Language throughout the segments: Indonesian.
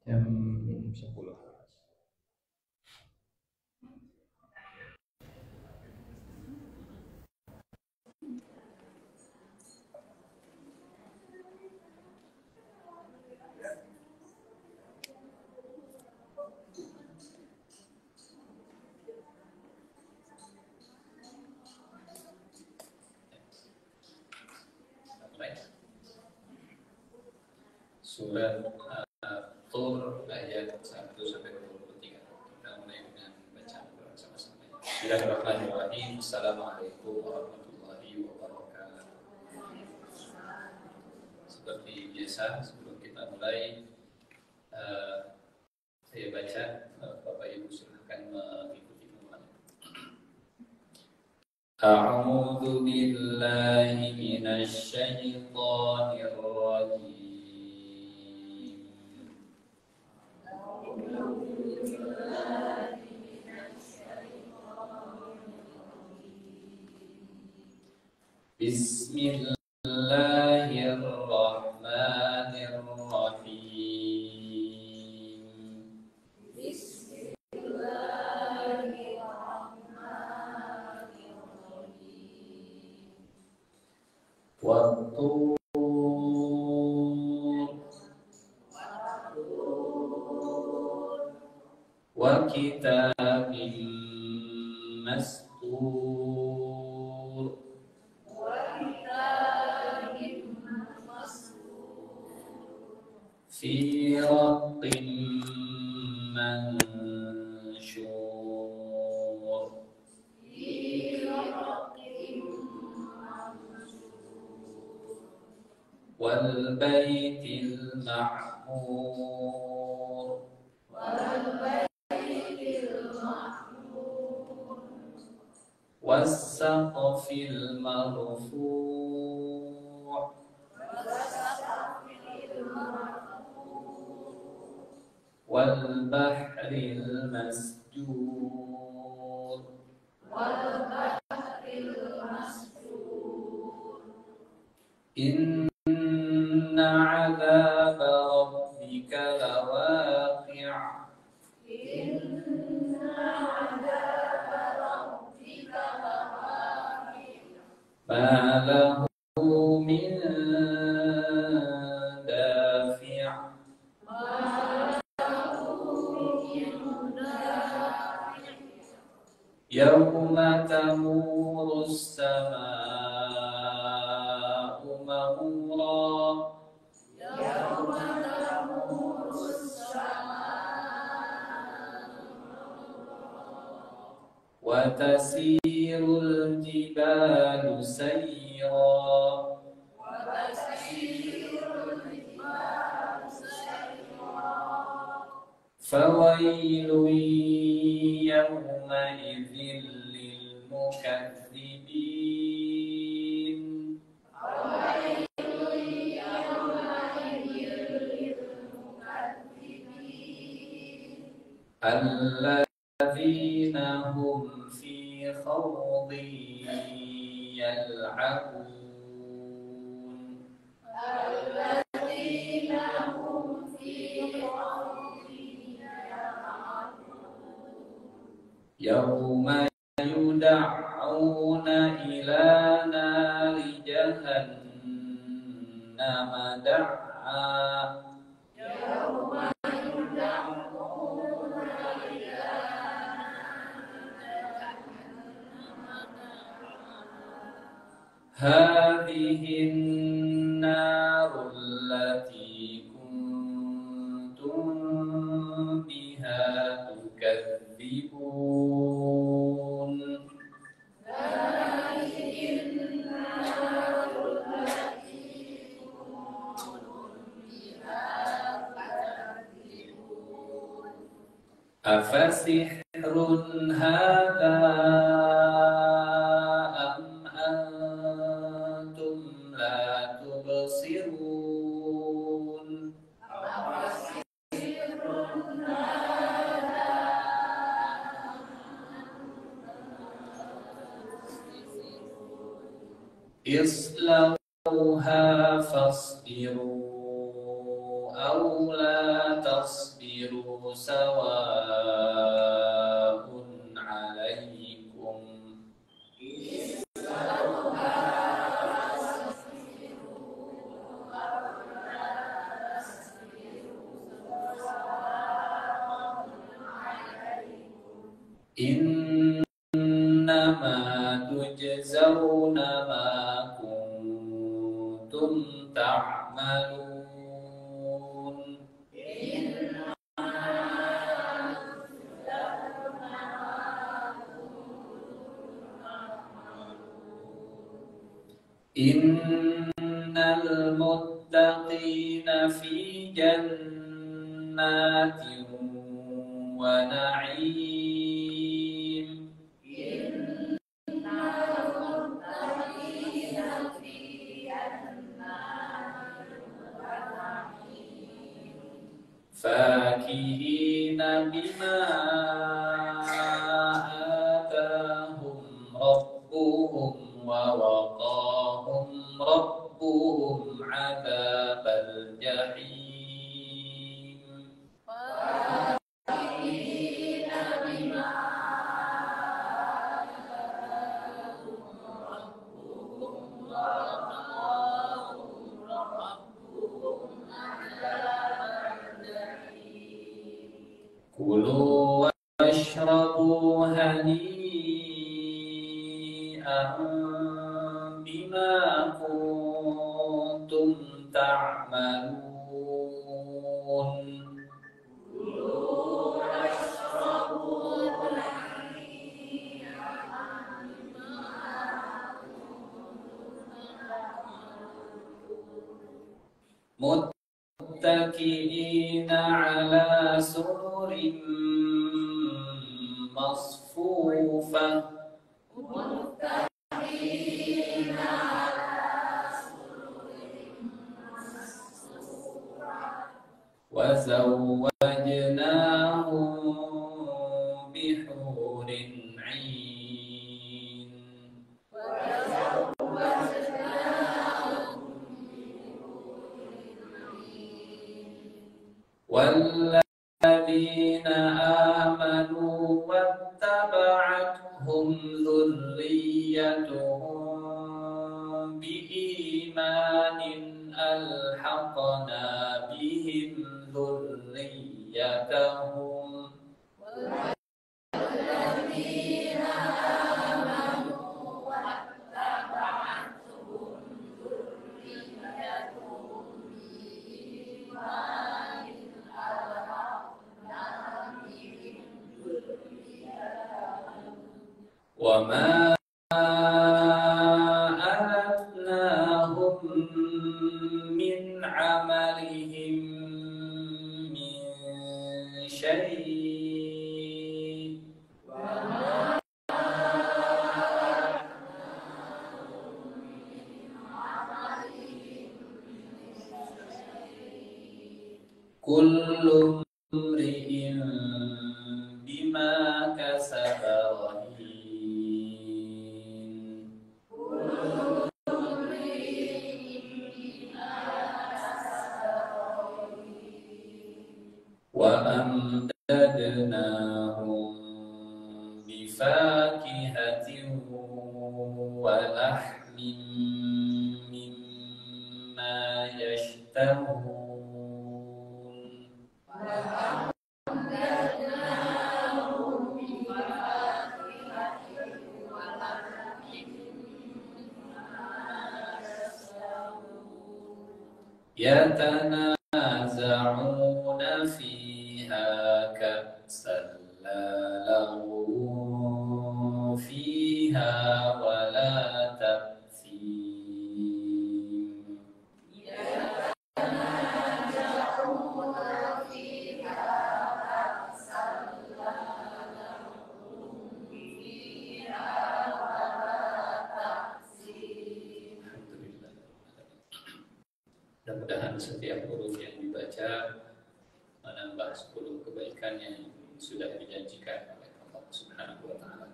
Jam 10. Surat Tur ayat 1 sampai 23. Kita mulai dengan bacaan Quran sama-sama. Bismillahirrahmanirrahim. Assalamualaikum warahmatullahi wabarakatuh. Seperti biasa, sebelum kita mulai, saya baca. Bapak Ibu silakan mengikuti pengumumannya. A'udzu billahi minasy syaithanir rajim. Bismillahirrahmanirrahim. Wat-tur wa kitabim mastur fi raqqin manshur wal baitil ma'mur was saqfil marfu' wal bahril masjur inna 'adzaba rabbika lawaqi' ma lahu min dafi' yawma tamurus samaa'u mawra wa tasirul jibalu sayra fawailun yawma idzin lil mukazzibin alladzina hum fi khawdin yal'abun yawma yud'auna ila nari jahannama da'a hadhihin narul lati kuntum biha tukadzibun afasihrun hadha am antum la tubsirun islauha fasbiru أو لا تصبروا سواء عليكم إنما تجزون ما كنتم تعملون إن المتقين في جنات ونعيم فاكهين بما آتاهم ربهم ووقاهم ربهم عذاب الجحيم كلوا واشربوا هنيئا بما كنتم تعملون متكئين على سرر مصفوفة وزوجناهم بحور عين والذين آمنوا واتبعتهم ذريتهم بإيمان ألحقنا بهم ذريتهم وما ألتناهم من عملهم من شيء كل امرئ بما كسب رهين وأمددناهم بفاكهة ولحم مما يشتهون يتنازعون فيها كأسا لا لغو فيها ولا تأثيم Mudah-mudahan setiap huruf yang dibaca menambah 10 kebaikan yang sudah dijanjikan oleh Allah Subhanahu wa taala.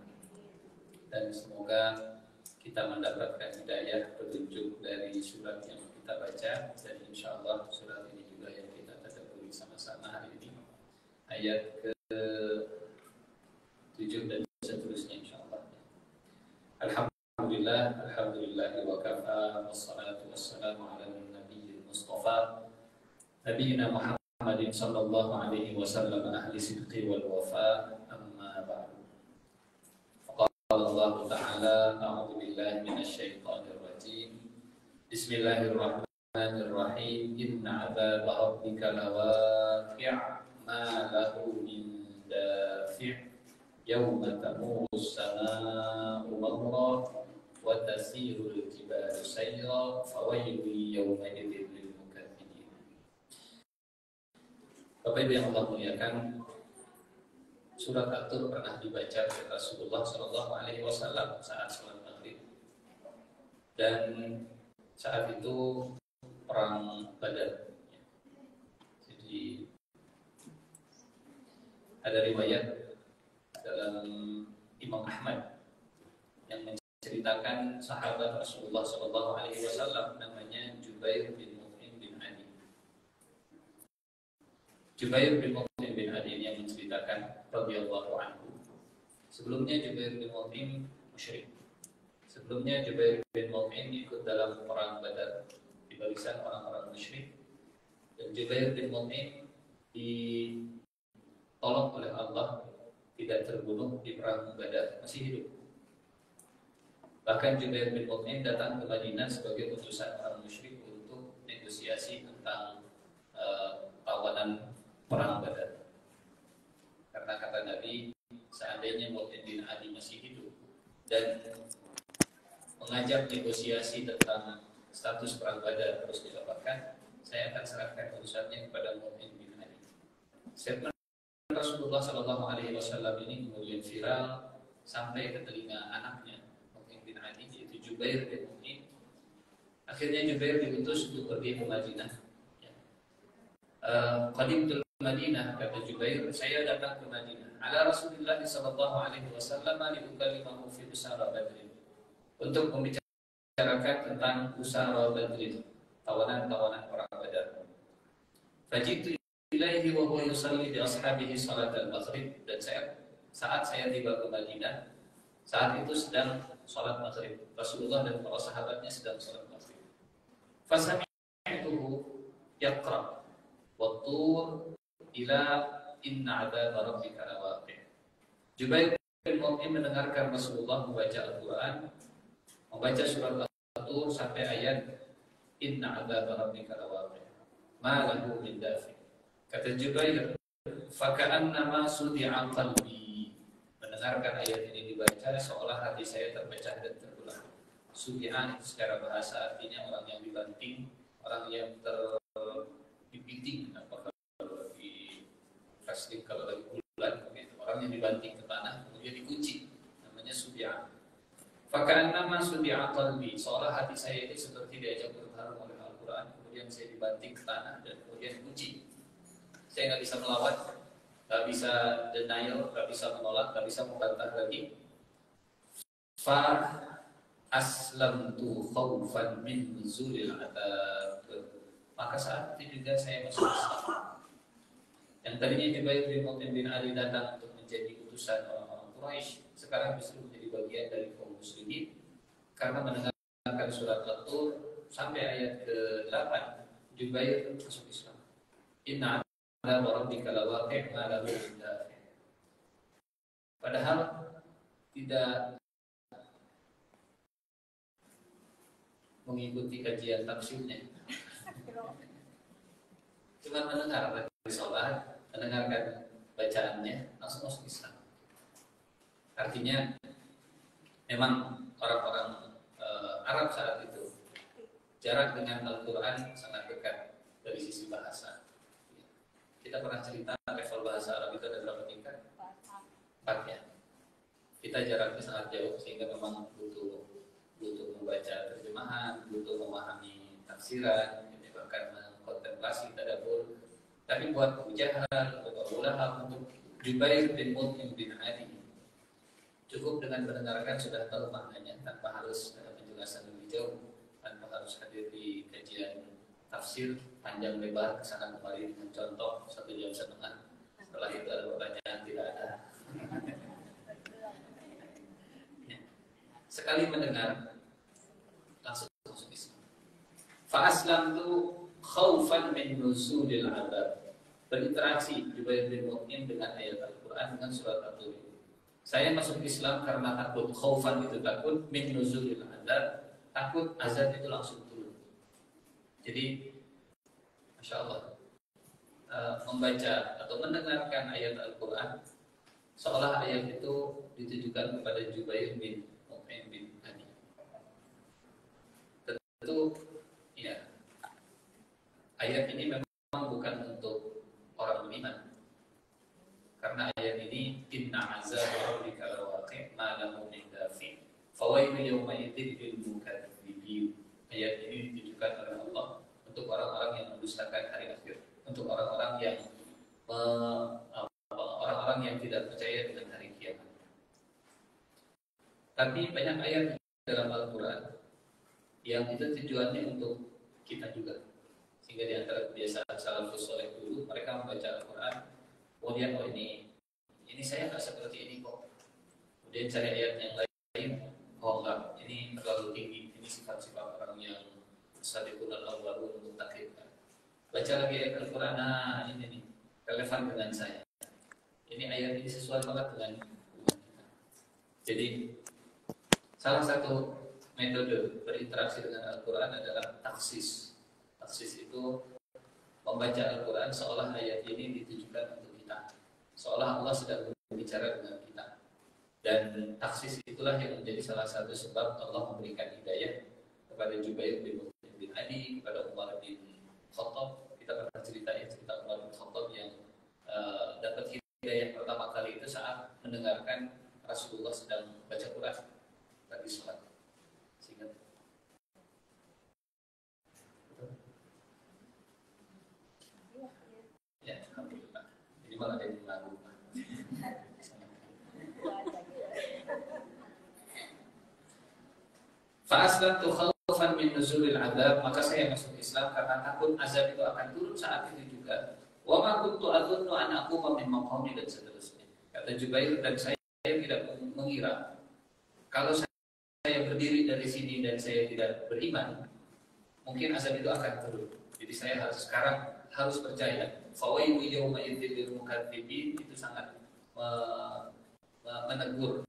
Dan semoga kita mendapatkan hidayah petunjuk dari surat yang kita baca, dan insyaallah surat ini juga yang kita ayat ke-7 dan seterusnya insyaallah. Alhamdulillah wa kafa wassalatu wassalamu ala nabiyil mustafa nabiyina Muhammadin sallallahu alaihi wasallam ahli sidqi wal wafa amma ba'du. Qala Allah Ta'ala a'udzu billahi minasy syaithanir rajim. Bismillahirrahmanirrahim. Inna 'adzaba rabbika lawaqi' ma lahu min dafi'. Yawma tamurus samaa'u mawra wa tasirul jibalu sayra fawailun yawma idzin lil mukaththibin. Bapak Ibu yang Allah muliakan, surat At-Tur pernah dibaca oleh Rasulullah Shallallahu Alaihi Wasallam saat sholat maghrib, dan saat itu perang Badar. Jadi ada riwayat dalam Imam Ahmad yang menceritakan sahabat Rasulullah Shallallahu Alaihi Wasallam namanya Jubair bin Mut'im bin Adi. Jubair bin Mut'im bin Adi yang menceritakan radhiyallahu anhu. Sebelumnya Jubair bin Mut'im musyrik. Sebelumnya Jubair bin Mut'im ikut dalam perang Badar di barisan orang-orang musyrik. Dan Jubair bin Mut'im ditolong oleh Allah, tidak terbunuh di perang Badar, masih hidup. Bahkan Jubair bin Mut'im datang ke Madinah sebagai utusan orang musyrik untuk negosiasi tentang tawanan perang Badar. Karena kata Nabi, seandainya Mut'im bin Adi masih hidup dan mengajak negosiasi tentang status perang Badar terus didapatkan, saya akan serahkan urusannya kepada Mut'im bin Adi. Statement Rasulullah Shallallahu Alaihi Wasallam ini kemudian viral sampai ke telinga anaknya Mut'im bin Adi, yaitu Jubair bin Mut'im. Akhirnya Jubair diutus untuk pergi ke Madinah. Qadimtul Madinah, kata Jubair, saya datang ke Madinah. Ala Rasulullah Shallallahu Alaihi Wasallam liukalimahu fi usara Badrin, untuk membicarakan tentang usara Badrin, tawanan-tawanan perang Badar. Fajitu ilaihi wa huwa yusalli bi ashabihi salat al-maghrib, dan saat saya tiba ke Madinah, saat itu sedang salat maghrib. Rasulullah dan para sahabatnya sedang salat maghrib. Fasami'tuhu yaqra wa tur ila inna 'adzaba rabbika lawaqi'. Jubair bin Mut'im mendengarkan Rasulullah membaca Al-Qur'an, membaca surat At-Tur sampai ayat inna 'adzaba rabbika lawaqi' ma lahu min dafi'. Kata Jubair, faka'annama sudi'a qalbi. Mendengarkan ayat ini dibaca seolah hati saya terpecah dan terbelah. Sudi'a secara bahasa artinya orang yang dibanting, orang yang terpiting. Apakah kalau di fasting kalau lagi bulan, orang yang dibanting ke tanah kemudian dikunci, namanya sudi'a. Faka'annama sudi'a qalbi, seolah hati saya ini seperti diajak bertarung oleh Al-Quran, kemudian saya dibanting ke tanah dan kemudian dikunci. Saya nggak bisa melawan, nggak bisa denial, nggak bisa menolak, nggak bisa membantah lagi. Fa aslamtu khaufan min nuzulil adab. Maka saat itu juga saya masuk Islam. Yang tadinya Jubair bin Mut'im bin Adi datang untuk menjadi utusan orang-orang Quraisy, sekarang justru menjadi bagian dari kaum muslimin karena mendengarkan surat At-Tur sampai ayat ke-8. Jubair masuk Islam. Inna rabbika lawaqi' ma lahu min dafi'. Padahal tidak mengikuti kajian tafsirnya, cuma mendengar dari sholat, mendengarkan bacaannya, langsung masuk Islam. Artinya memang orang-orang Arab saat itu jarak dengan Al-Quran sangat dekat dari sisi bahasa. Kita pernah cerita level bahasa Arab itu ada berapa tingkat? 4 ya. Kita jaraknya sangat jauh sehingga memang butuh membaca terjemahan, butuh memahami tafsiran, bahkan mengkontemplasi tadabbur. Tapi buat Abu Jahal, untuk Abu Lahab, untuk Jubair bin Mut'im bin Adi, cukup dengan mendengarkan sudah tahu maknanya tanpa harus penjelasan lebih jauh, tanpa harus hadir di kajian tafsir panjang lebar kesana kemari dengan contoh 1,5 jam. Setelah itu ada pertanyaan, tidak ada. Sekali mendengar langsung masuk Islam. Fa aslamtu khaufan min nuzulil adzab. Berinteraksi Jubair bin Mut'im dengan ayat Al-Quran dengan surat At-Tur. Saya masuk Islam karena takut, khaufan itu takut, min nuzulil adzab, takut azab itu langsung turun. Jadi Masya Allah, membaca atau mendengarkan ayat Al-Quran seolah ayat itu ditujukan kepada Jubair bin Mut'im bin Adi. Tentu ya, ayat ini memang bukan untuk orang beriman, karena ayat ini inna azab rabbika lawaqi' ma lahu min dafi' fawailun yawma idzin lil mukadzibin. Ayat ini ditujukan oleh Allah untuk orang-orang yang mendustakan hari akhir, untuk orang-orang yang orang-orang yang tidak percaya dengan hari kiamat. Tapi banyak ayat dalam Al-Quran yang itu tujuannya untuk kita juga. Sehingga di antara kebiasaan salafus saleh dulu, mereka membaca Al-Quran, kemudian ini saya nggak seperti ini kok. Kemudian cari ayat yang lain, oh enggak, ini terlalu tinggi, ini sifat-sifat orang yang sadiqul al-awwalun untuk taklid. Baca lagi ayat Al-Quran, nah ini nih relevan dengan saya. Ini ayat ini sesuai banget dengan kita. Jadi salah satu metode berinteraksi dengan Al-Quran adalah taksis. Taksis itu membaca Al-Quran seolah ayat ini ditujukan untuk kita, seolah Allah sedang berbicara dengan kita. Dan taksis itulah yang menjadi salah satu sebab Allah memberikan hidayah kepada Jubair bin Mut'im bin Adi, kepada Umar bin Khattab. Kita pernah cerita Umar bin Khattab yang dapat hidayah pertama kali itu saat mendengarkan Rasulullah sedang baca Quran lagi sholat. Singkat. Ya, alhamdulillah. Ini malah ada yang lagu. Fa aslamtu khaufan min nuzulil adzab, maka saya masuk Islam karena takut azab itu akan turun saat itu juga. Wa ma kuntu adzunnu an aquma min maqami, dan seterusnya. Kata Jubair, dan saya tidak mengira kalau saya berdiri dari sini dan saya tidak beriman, mungkin azab itu akan turun. Jadi saya sekarang harus percaya. Fawailu yawma idzin lil mukadzibin, itu sangat menegur,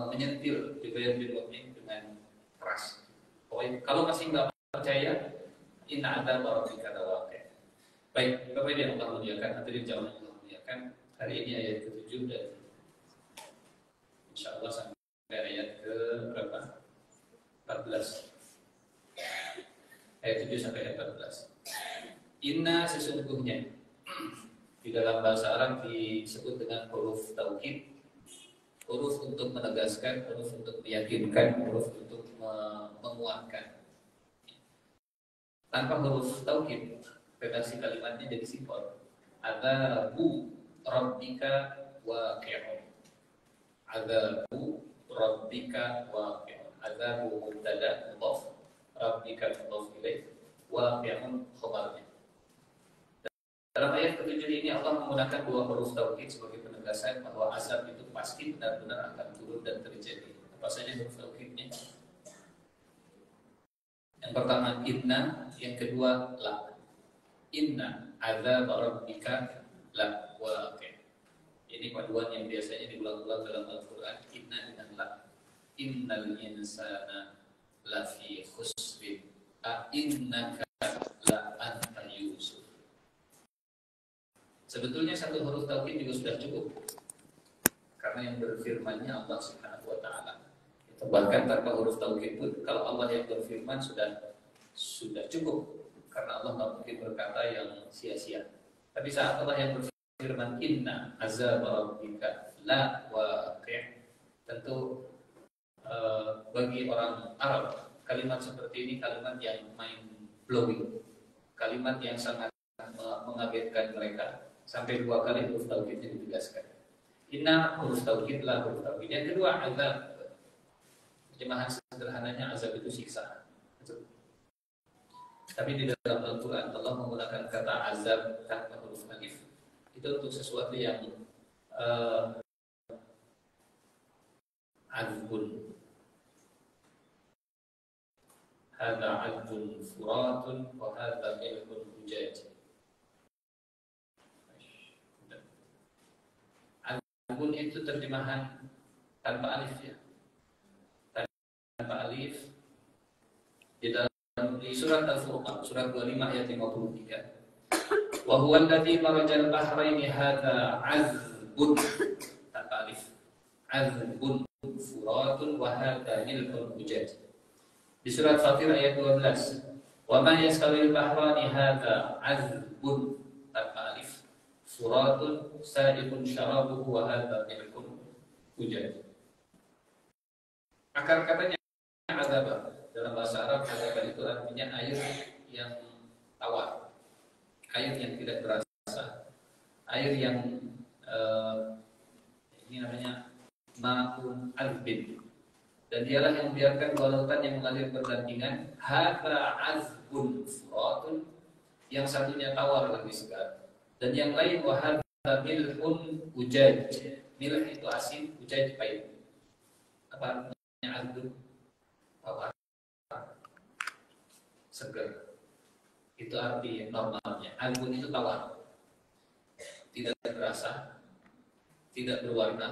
menyentil Jubair bin Mut'im dengan keras. Kalau masih nggak percaya, inna adzab rabbika lawaqi'. Baik, Bapak yang Allah muliakan, hadirin jamaah yang Allah muliakan, hari ini ayat ke-7 dan insyaallah sampai ayat ke berapa? 14. Ayat 7 sampai ayat 14. Inna, sesungguhnya, di dalam bahasa Arab disebut dengan huruf taukid, huruf untuk menegaskan, huruf untuk meyakinkan, huruf untuk menguatkan. Tanpa huruf taukid, redaksi kalimatnya jadi simpel. Adzabu rabbika waqi'un. Adzabu rabbika waqi'un. Adzabu mubtada mudhaf, rabbika mudhaf ilaih, waqi'un khabarnya. Dalam ayat ke-7 ini Allah menggunakan dua huruf taukid sebagai penegasan bahwa azab itu pasti benar-benar akan turun dan terjadi. Apa saja huruf taukidnya? Yang pertama inna, yang kedua la. Inna azab rabbika la waqi'. Ini paduan yang biasanya diulang-ulang dalam Al-Quran. Inna dengan la. Innal insana lafi khusrin. Innaka la anta Yusuf. Sebetulnya satu huruf taukid juga sudah cukup, karena yang berfirmannya Allah Subhanahu wa taala. Bahkan tanpa huruf taukid pun kalau Allah yang berfirman sudah cukup, karena Allah tidak mungkin berkata yang sia-sia. Tapi saat Allah yang berfirman inna azab rabbika la waqi', tentu bagi orang Arab kalimat seperti ini kalimat yang mind blowing, kalimat yang sangat mengagetkan mereka. Sampai dua kali huruf taukidnya ditegaskan. Inna huruf taukid, la huruf taukid. Yang kedua azab. Terjemahan sederhananya azab itu siksa. Betul. Tapi di dalam Al-Quran Allah menggunakan kata azab tanpa huruf alif. itu untuk sesuatu yang azbun. Hadza azbun furatun wa hadza milhun ujaj. Azbun itu terjemahan tanpa alif ya. Tanpa alif di surat Al-Furqan surat 25 ayat 53. Wa huwa alladzi marajal bahraini hadza azbun tanpa alif. Azbun furatun wa hadza milhun ujaj. Di surat Fatir ayat 12. Wa ma yastawil bahrani hadza azbun tanpa alif. Furatun sa'ibun syarabuhu wa hadza milhun ujaj. Akar katanya azabah. Dalam bahasa Arab azabah itu artinya air yang tawar, air yang tidak berasa, air yang ini namanya ma'un azbin. Dan dialah yang membiarkan lautan yang mengalir berdampingan. Hadza azbun furatun, yang satunya tawar lagi segar, dan yang lain wa hadza milhun ujaj. Milh itu asin, ujaj pahit. Apa artinya azbun? Tawar, segar. Itu arti normalnya. Azbun itu tawar, tidak terasa, tidak berwarna,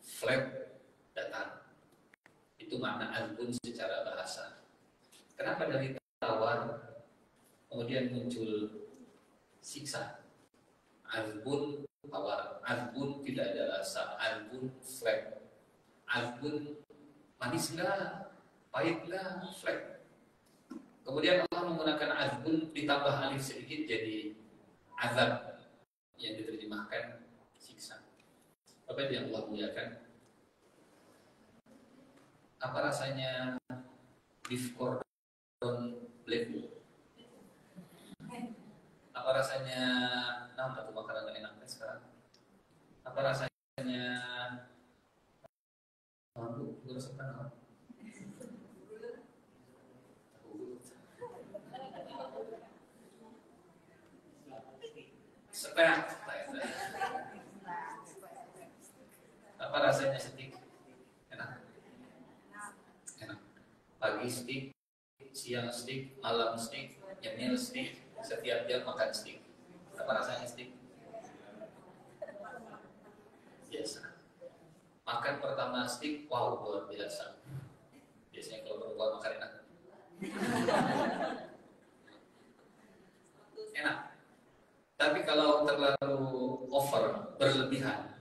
flat, datar. Itu makna azbun secara bahasa. Kenapa dari tawar kemudian muncul siksa? Azbun tawar, azbun tidak ada rasa, azbun flat, azbun manis enggak, pahit enggak, flat. Kemudian Allah menggunakan azbun ditambah alif sedikit jadi azab, yang diterjemahkan siksa. Apa yang Allah muliakan? Apa rasanya beef cordon bleu? Apa rasanya nama tuh makanan enaknya sekarang? Apa rasanya mampu gosokkan? Steak. Apa rasanya steak? Enak. Pagi steak, siang steak, malam steak, nyemil steak, setiap jam makan steak. Apa rasanya steak? Biasa. Makan pertama steak, wow, luar biasa. Biasanya kalau perempuan makan enak. Enak. Tapi kalau terlalu over, berlebihan,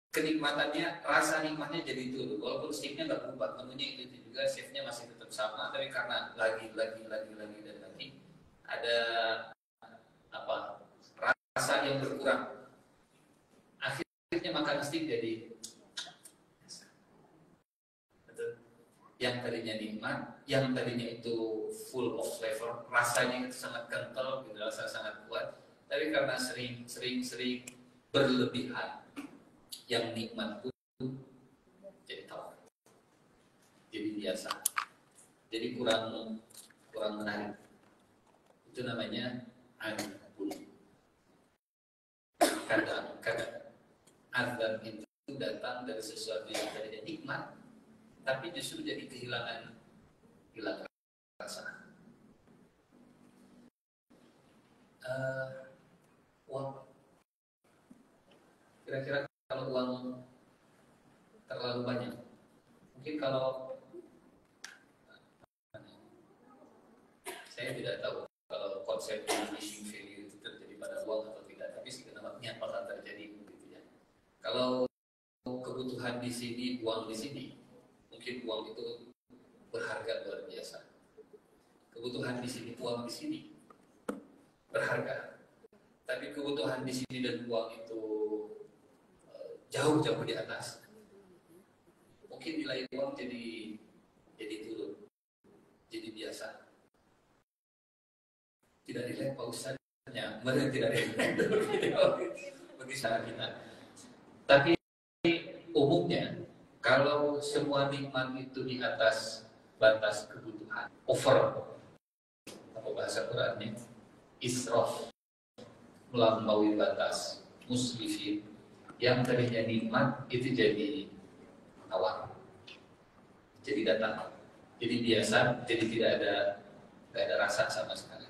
kenikmatannya, rasa nikmatnya jadi turun. Walaupun steaknya nggak berubah, menunya itu juga, chefnya masih tetap sama, tapi karena lagi dan lagi ada apa rasa yang berkurang. Akhirnya makan steak jadi betul. Yang tadinya nikmat, yang tadinya itu full of flavor, rasanya itu sangat kental, gitu, rasa sangat kuat, tapi karena sering berlebihan, yang nikmat pun jadi tawar, jadi biasa, jadi kurang menarik. Itu namanya azbun. Kadang azab itu datang dari sesuatu yang tadinya nikmat, tapi justru jadi hilang rasa. Uang, kira-kira kalau uang terlalu banyak, mungkin kalau saya tidak tahu kalau konsep diminishing value itu terjadi pada uang atau tidak, tapi sebenarnya bakal terjadi begitu ya. Kalau kebutuhan di sini, uang di sini, mungkin uang itu berharga luar biasa. Kebutuhan di sini, uang di sini berharga. Tapi kebutuhan di sini dan uang itu jauh di atas. Mungkin nilai uang jadi turun, jadi biasa. Tidak dilihat Pak Ustadznya, mereka tidak dilihat bagi sana kita. Tapi umumnya kalau semua nikmat itu di atas batas kebutuhan, over, apa bahasa Qurannya, israf, melampaui batas, musrifin, yang tadinya nikmat itu jadi tawar, jadi datar, jadi biasa, jadi tidak ada rasa sama sekali.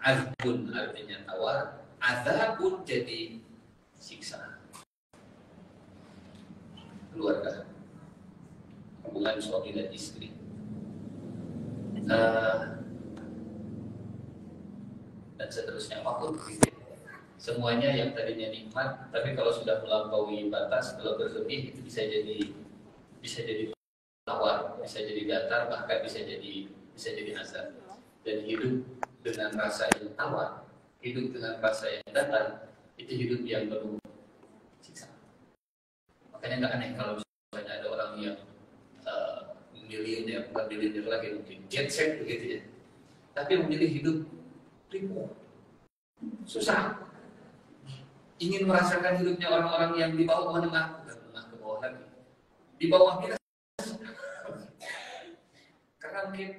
Azbun artinya tawar, azabun jadi siksa. Keluarga, hubungan suami dan istri. Dan seterusnya, apapun itu. Semuanya yang tadinya nikmat, tapi kalau sudah melampaui batas, kalau berlebih itu bisa jadi tawar, bisa jadi datar, bahkan bisa jadi azab. Dan hidup dengan rasa yang tawar, hidup dengan rasa yang datar, itu hidup yang penuh siksa. Makanya nggak aneh kalau misalnya ada orang yang milioner, bukan milioner lagi mungkin jet set begitu ya, tapi memilih hidup primo, susah, ingin merasakan hidupnya orang-orang yang di bawah menengah, bukan menengah ke bawah lagi, di bawah kita, karena mungkin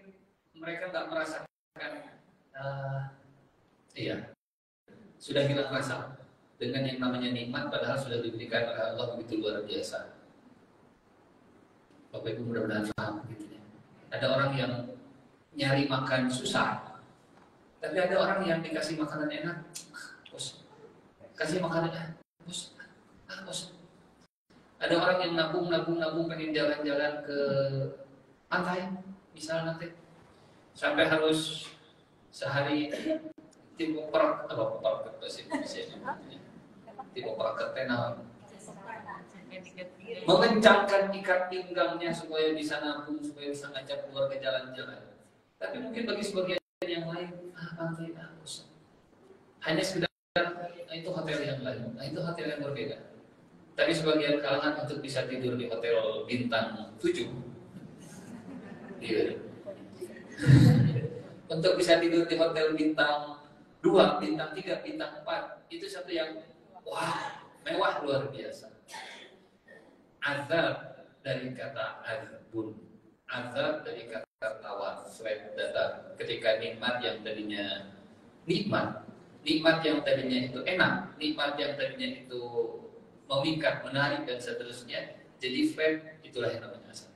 mereka nggak merasakan, sudah hilang rasa dengan yang namanya nikmat, padahal sudah diberikan oleh Allah begitu luar biasa. Bapak Ibu mudah-mudahan paham gitu ya. Ada orang yang nyari makan susah, tapi ada orang yang dikasih makanan enak, bos, kasih makanan bos, bos. Ada orang yang nabung pengen jalan-jalan ke pantai, misalnya nanti sampai harus sehari tipe perak bahasa Indonesia, tipe perak ketenawan, mengencangkan ikat pinggangnya supaya bisa nabung, supaya bisa ngajak keluar ke jalan-jalan. Tapi mungkin bagi sebagian yang lain, pantai, bosan. Hanya sekedar itu hotel yang lain, itu hotel yang berbeda. Tapi sebagian kalangan untuk bisa tidur di hotel bintang 7, iya. Untuk bisa tidur di hotel bintang 2, bintang 3, bintang 4, itu satu yang wah, mewah luar biasa. Azab dari kata azbun, azab dari kata tawar, selain datar. Ketika nikmat yang tadinya nikmat yang tadinya itu enak, nikmat yang tadinya itu memikat, menarik dan seterusnya, jadi flat, itulah yang namanya azab.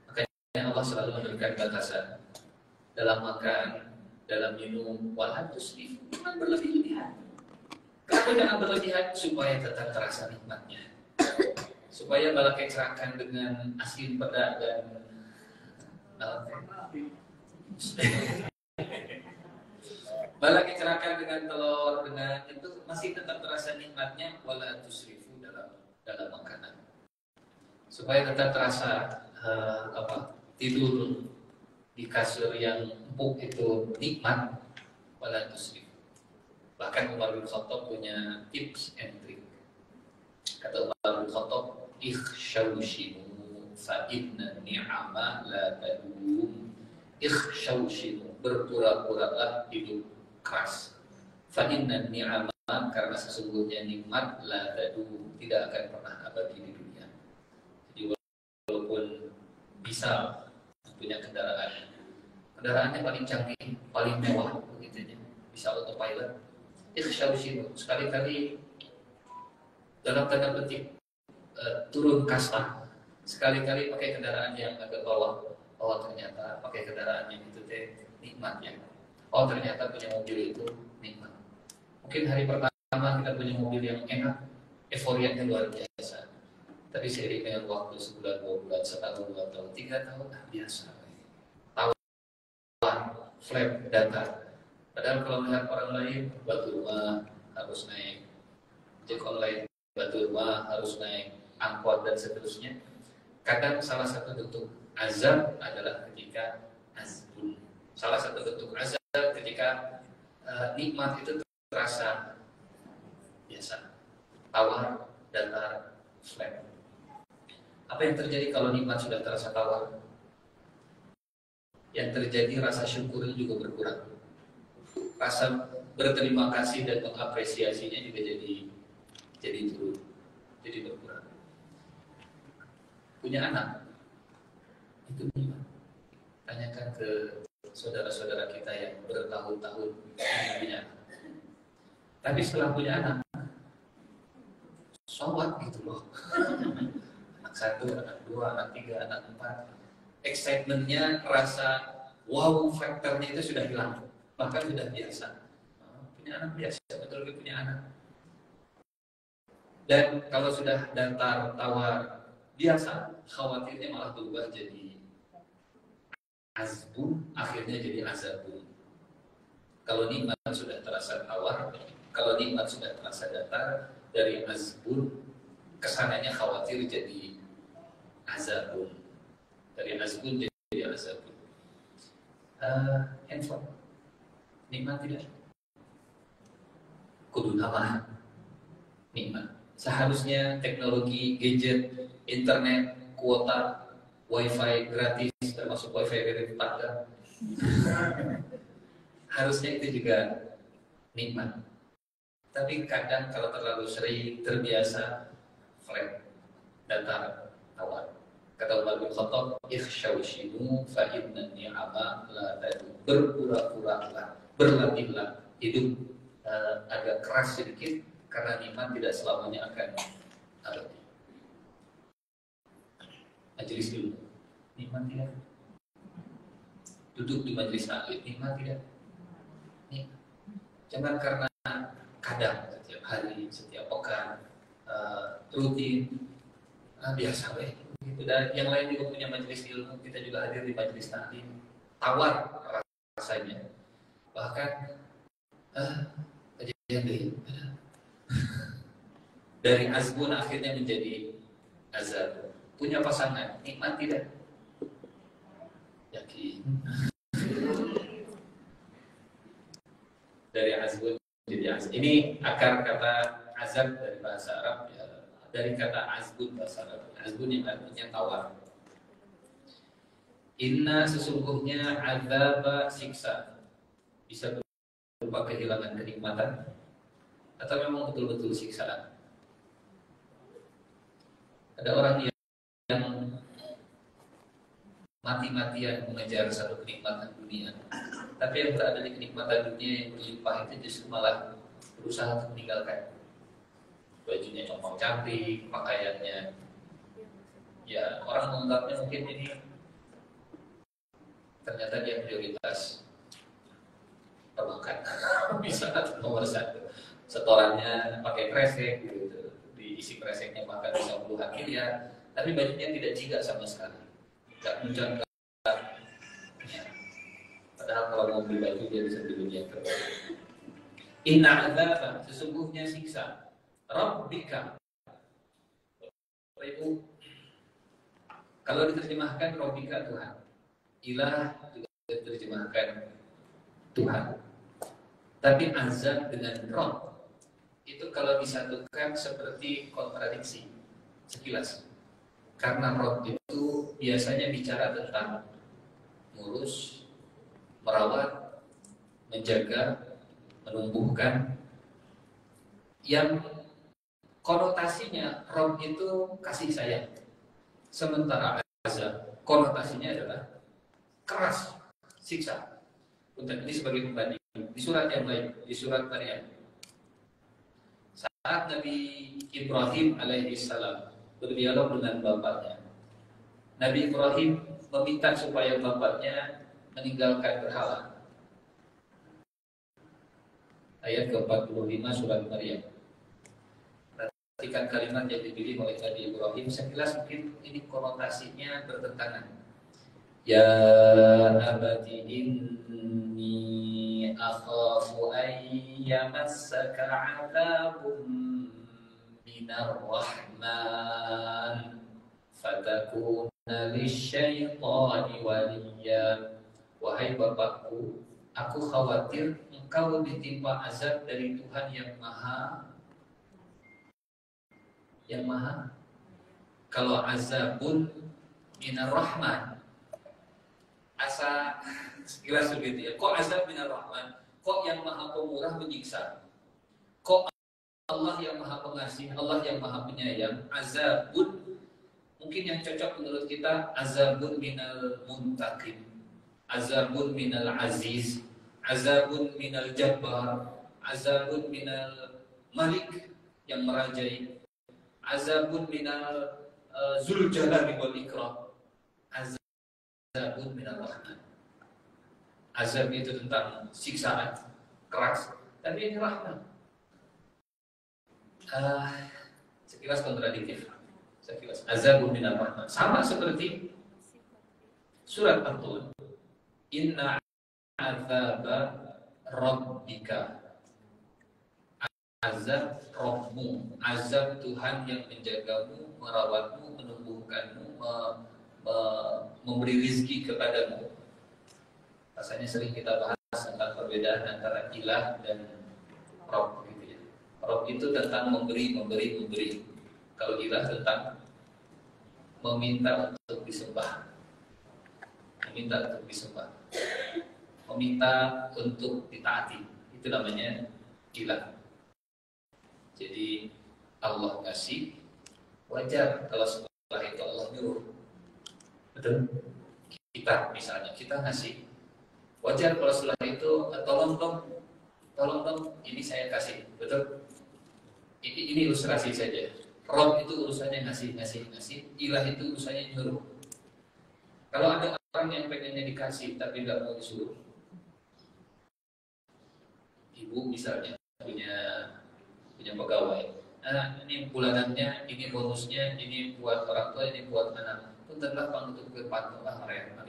Makanya Allah selalu memberikan batasan dalam makan, dalam minum, wala tusrif, jangan berlebihan. Kamu jangan berlebihan supaya tetap terasa nikmatnya. Supaya bala kecerakan dengan asin pedas dan bala kecerakan dengan telur, dengan itu masih tetap terasa nikmatnya, wala tusrifu dalam makanan. Supaya tetap terasa tidur di kasur yang empuk itu nikmat, wala tusrifu. Bahkan Umar bin Khattab punya tips and trick. Kata Umar bin Khattab, ikhshawshimu fa inna ni'ama la tadum. Ikhshawshimu, berpura-puralah hidup keras. Fa inna ni'ama, karena sesungguhnya nikmat la tadum, tidak akan pernah abadi di dunia. Jadi walaupun bisa punya kendaraannya paling canggih, paling mewah begitu, bisa autopilot, ikhshawshimu, sekali-kali dalam tanda petik turun kasta, sekali-kali pakai kendaraan yang agak bawah. Oh ternyata pakai kendaraan yang itu nikmatnya. Oh ternyata punya mobil itu nikmat. Mungkin hari pertama kita punya mobil yang enak, euforianya luar biasa. Tapi seiring dengan waktu, sebulan, 2 bulan, 1 tahun, 2 tahun, 3 tahun, biasa. Tawar, flat, datar. Padahal kalau melihat orang lain, batu rumah harus naik ojek online, batu rumah harus naik angkot dan seterusnya. Kadang salah satu bentuk azab adalah ketika azbun. Salah satu bentuk azab ketika nikmat itu terasa biasa, tawar, datar, flat. Apa yang terjadi kalau nikmat sudah terasa tawar? Yang terjadi rasa syukurnya juga berkurang. Rasa berterima kasih dan mengapresiasinya juga jadi turun, jadi berkurang. Punya anak itu gimana? Tanyakan ke saudara-saudara kita yang bertahun-tahun punya anak. Tapi setelah punya anak, sholat gitu loh. Anak 1, anak 2, anak 3, anak 4. Excitementnya, rasa wow faktornya itu sudah hilang. Bahkan sudah biasa. Punya anak biasa, betul punya anak. Dan kalau sudah datar, tawar, biasa, khawatirnya malah berubah jadi azbun, akhirnya jadi azabun. Kalau nikmat sudah terasa tawar, kalau nikmat sudah terasa datar, dari azbun, kesananya khawatir jadi azabun. Dari azbun jadi azabun. Handphone, nikmat tidak? Kudu nama, nikmat. Seharusnya teknologi, gadget, internet, kuota, wifi gratis, termasuk wifi dari tetangga. Harusnya itu juga nikmat. Tapi kadang kalau terlalu sering, terbiasa, flat, datar, tawar. Kata Umar bin Khattab, ikhshawshinu fa inna ni'ama la tadu. Berpura-puralah, berlatihlah hidup agak keras sedikit, karena nikmat tidak selamanya akan abadi. Majelis ilmu, nikmat tidak? Duduk di majelis taklim, nikmat tidak? Nikmat. Jangan karena kadang, setiap hari, setiap pekan, rutin, biasa weh. Gitu. Dan yang lain juga punya majelis ilmu, kita juga hadir di majelis taklim, tawar rasanya. Bahkan kajian deh. Dari azbun akhirnya menjadi azab. Punya pasangan, nikmat tidak? Yakin. Dari azbun jadi azab. Ini akar kata azab dari bahasa Arab, ya, dari kata azbun bahasa Arab. Azbun yang artinya tawar. Inna sesungguhnya azab siksa, bisa berupa kehilangan kenikmatan atau memang betul-betul siksaan. Ada orang yang mati-matian mengejar satu kenikmatan dunia, tapi yang berada di kenikmatan dunia yang berlimpah itu justru malah berusaha untuk meninggalkan. Bajunya compang cantik, pakaiannya, ya orang menganggapnya mungkin ini, ternyata dia prioritas permakan. Bisa nomor 1. Setorannya pakai kresek gitu. Diisi kreseknya makan bisa puluhan miliar, tapi bajunya tidak jingga sama sekali, nggak menjaga. Ya. Padahal kalau mau beli baju dia bisa beli yang terbaik. Inna adzaba, sesungguhnya siksa Rabbika. Ibu, kalau diterjemahkan Rabbika Tuhan, ilah juga diterjemahkan Tuhan. Tapi azab dengan Rabb itu kalau disatukan seperti kontradiksi sekilas. Karena Rabb itu biasanya bicara tentang ngurus, merawat, menjaga, menumbuhkan. Yang konotasinya Rabb itu kasih sayang. Sementara azab konotasinya adalah keras, siksa. Untuk ini sebagai pembanding di surat yang lain, di surat Maryam. Saat Nabi Ibrahim alaihissalam berdialog dengan bapaknya, Nabi Ibrahim meminta supaya bapaknya meninggalkan berhala. Ayat ke-45 surat Maryam. Perhatikan kalimat yang dipilih oleh Nabi Ibrahim. Sekilas mungkin ini konotasinya bertentangan. Ya abati inni akhafu an yamassaka 'adzabun minar rahman fatakuna lisyaitani waliya. Wahai bapakku, aku khawatir engkau ditimpa azab dari Tuhan yang maha. Kalau azabun minar rahman, asa sekilas begitu ya. Kok azab minar rahman? Kok yang maha pemurah menyiksa? Kok Allah yang maha pengasih, Allah yang maha penyayang? Azabun, mungkin yang cocok menurut kita azabun minal muntaqim, azabun minal aziz, azabun minal jabbar, azabun minal malik yang merajai, azabun minal zul jalali wal ikram, azabun minal rahman. Azab itu tentang siksaan keras, tapi ini rahmat. Sekilas kontradiktif. Sekilas azabun minal rahman sama seperti surat At-Tur. Inna azaba rabbika, azab Rabbmu, azab Tuhan yang menjagamu, merawatmu, menumbuhkanmu, memberi rezeki kepadamu. Rasanya sering kita bahas tentang perbedaan antara ilah dan Rabb gitu ya. Rabb itu tentang memberi. Kalau ilah tentang meminta untuk disembah. Meminta untuk ditaati. Itu namanya ilah. Jadi Allah kasih, wajar kalau setelah itu Allah nyuruh. Betul? Kita misalnya, kita ngasih, wajar kalau setelah itu tolong dong, ini saya kasih. Betul? Ini ilustrasi saja. Rob itu urusannya ngasih. Ilah itu urusannya nyuruh. Kalau ada orang yang pengennya dikasih tapi nggak mau disuruh, ibu misalnya punya pegawai, ini bulanannya, ini bonusnya, ini buat orang tua, ini buat anak. Puntenlah Pak untuk berpantau mereka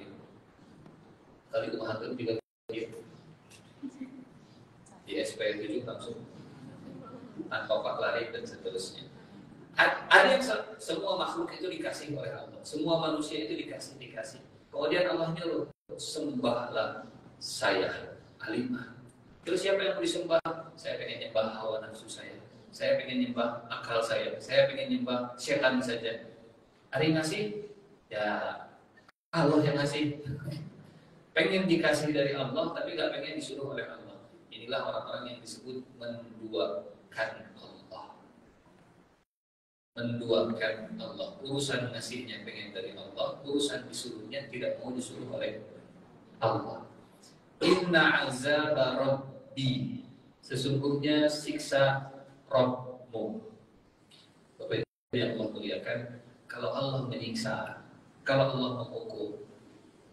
kali kemahatur juga di SP 7 langsung tanpa pak lari dan seterusnya. Ada yang semua makhluk itu dikasih oleh Allah, semua manusia itu dikasih. Kemudian Allah nyuruh, sembahlah saya, alimah. Terus siapa yang mau disembah? Saya pengen nyembah hawa nafsu saya pengen nyembah akal saya pengen nyembah setan saja. Ada yang ngasih? Ya Allah yang ngasih. Pengen dikasih dari Allah tapi gak pengen disuruh oleh Allah. Inilah orang-orang yang disebut menduakan Allah. Urusan ngasihnya pengen dari Allah, urusan disuruhnya tidak mau disuruh oleh Allah. Inna azaba rabbi, sesungguhnya siksa Rabbmu. Bapak Ibu yang Allah muliakan, kalau Allah menyiksa, kalau Allah menghukum,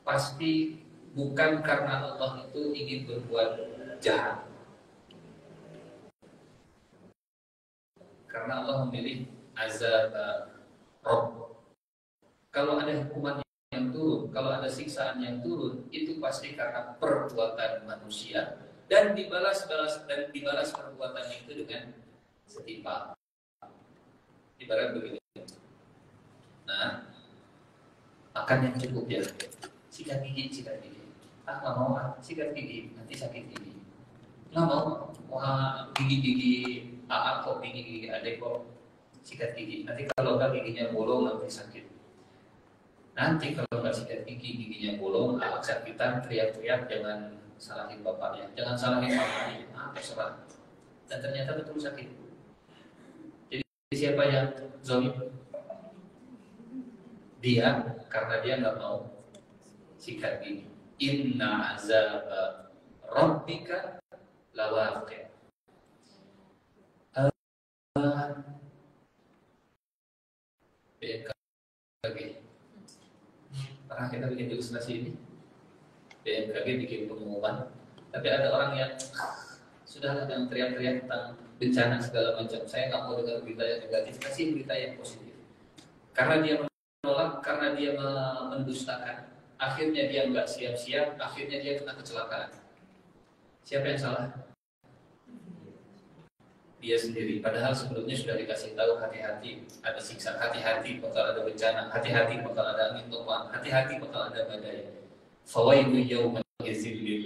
pasti bukan karena Allah itu ingin berbuat jahat. Karena Allah memilih azab Rabb. Kalau ada hukuman yang turun, kalau ada siksaan yang turun, itu pasti karena perbuatan manusia dan dibalas perbuatannya itu dengan setimpal. Ibarat begini. Nah, makan yang cukup ya. Sikat gigi. Nggak mau sikat gigi, nanti sakit gigi. Nggak mau, gigi kok gigi adek kok sikat gigi. Nanti kalau nggak giginya bolong nanti sakit. Nanti kalau nggak sikat giginya bolong, sakitan, teriak-teriak, jangan salahin bapaknya, jangan salahin mamanya, terserah. Dan ternyata betul sakit. Jadi siapa yang zalim? Dia, karena dia nggak mau sikat gigi. Inna azaba rabbika lawaqi'. BMKG. Pernah kita bikin ilustrasi ini? BMKG bikin pengumuman, tapi ada orang yang sudah yang teriak-teriak tentang bencana segala macam. Saya nggak mau dengar berita yang negatif, kasih berita yang positif. Karena dia menolak, karena dia mendustakan, akhirnya dia nggak siap-siap, akhirnya dia kena kecelakaan. Siapa yang salah? Dia sendiri. Padahal sebelumnya sudah dikasih tahu, hati-hati ada siksa, hati-hati bakal ada bencana, hati-hati bakal ada angin topan, hati-hati bakal ada badai. Fawailu yawma idzil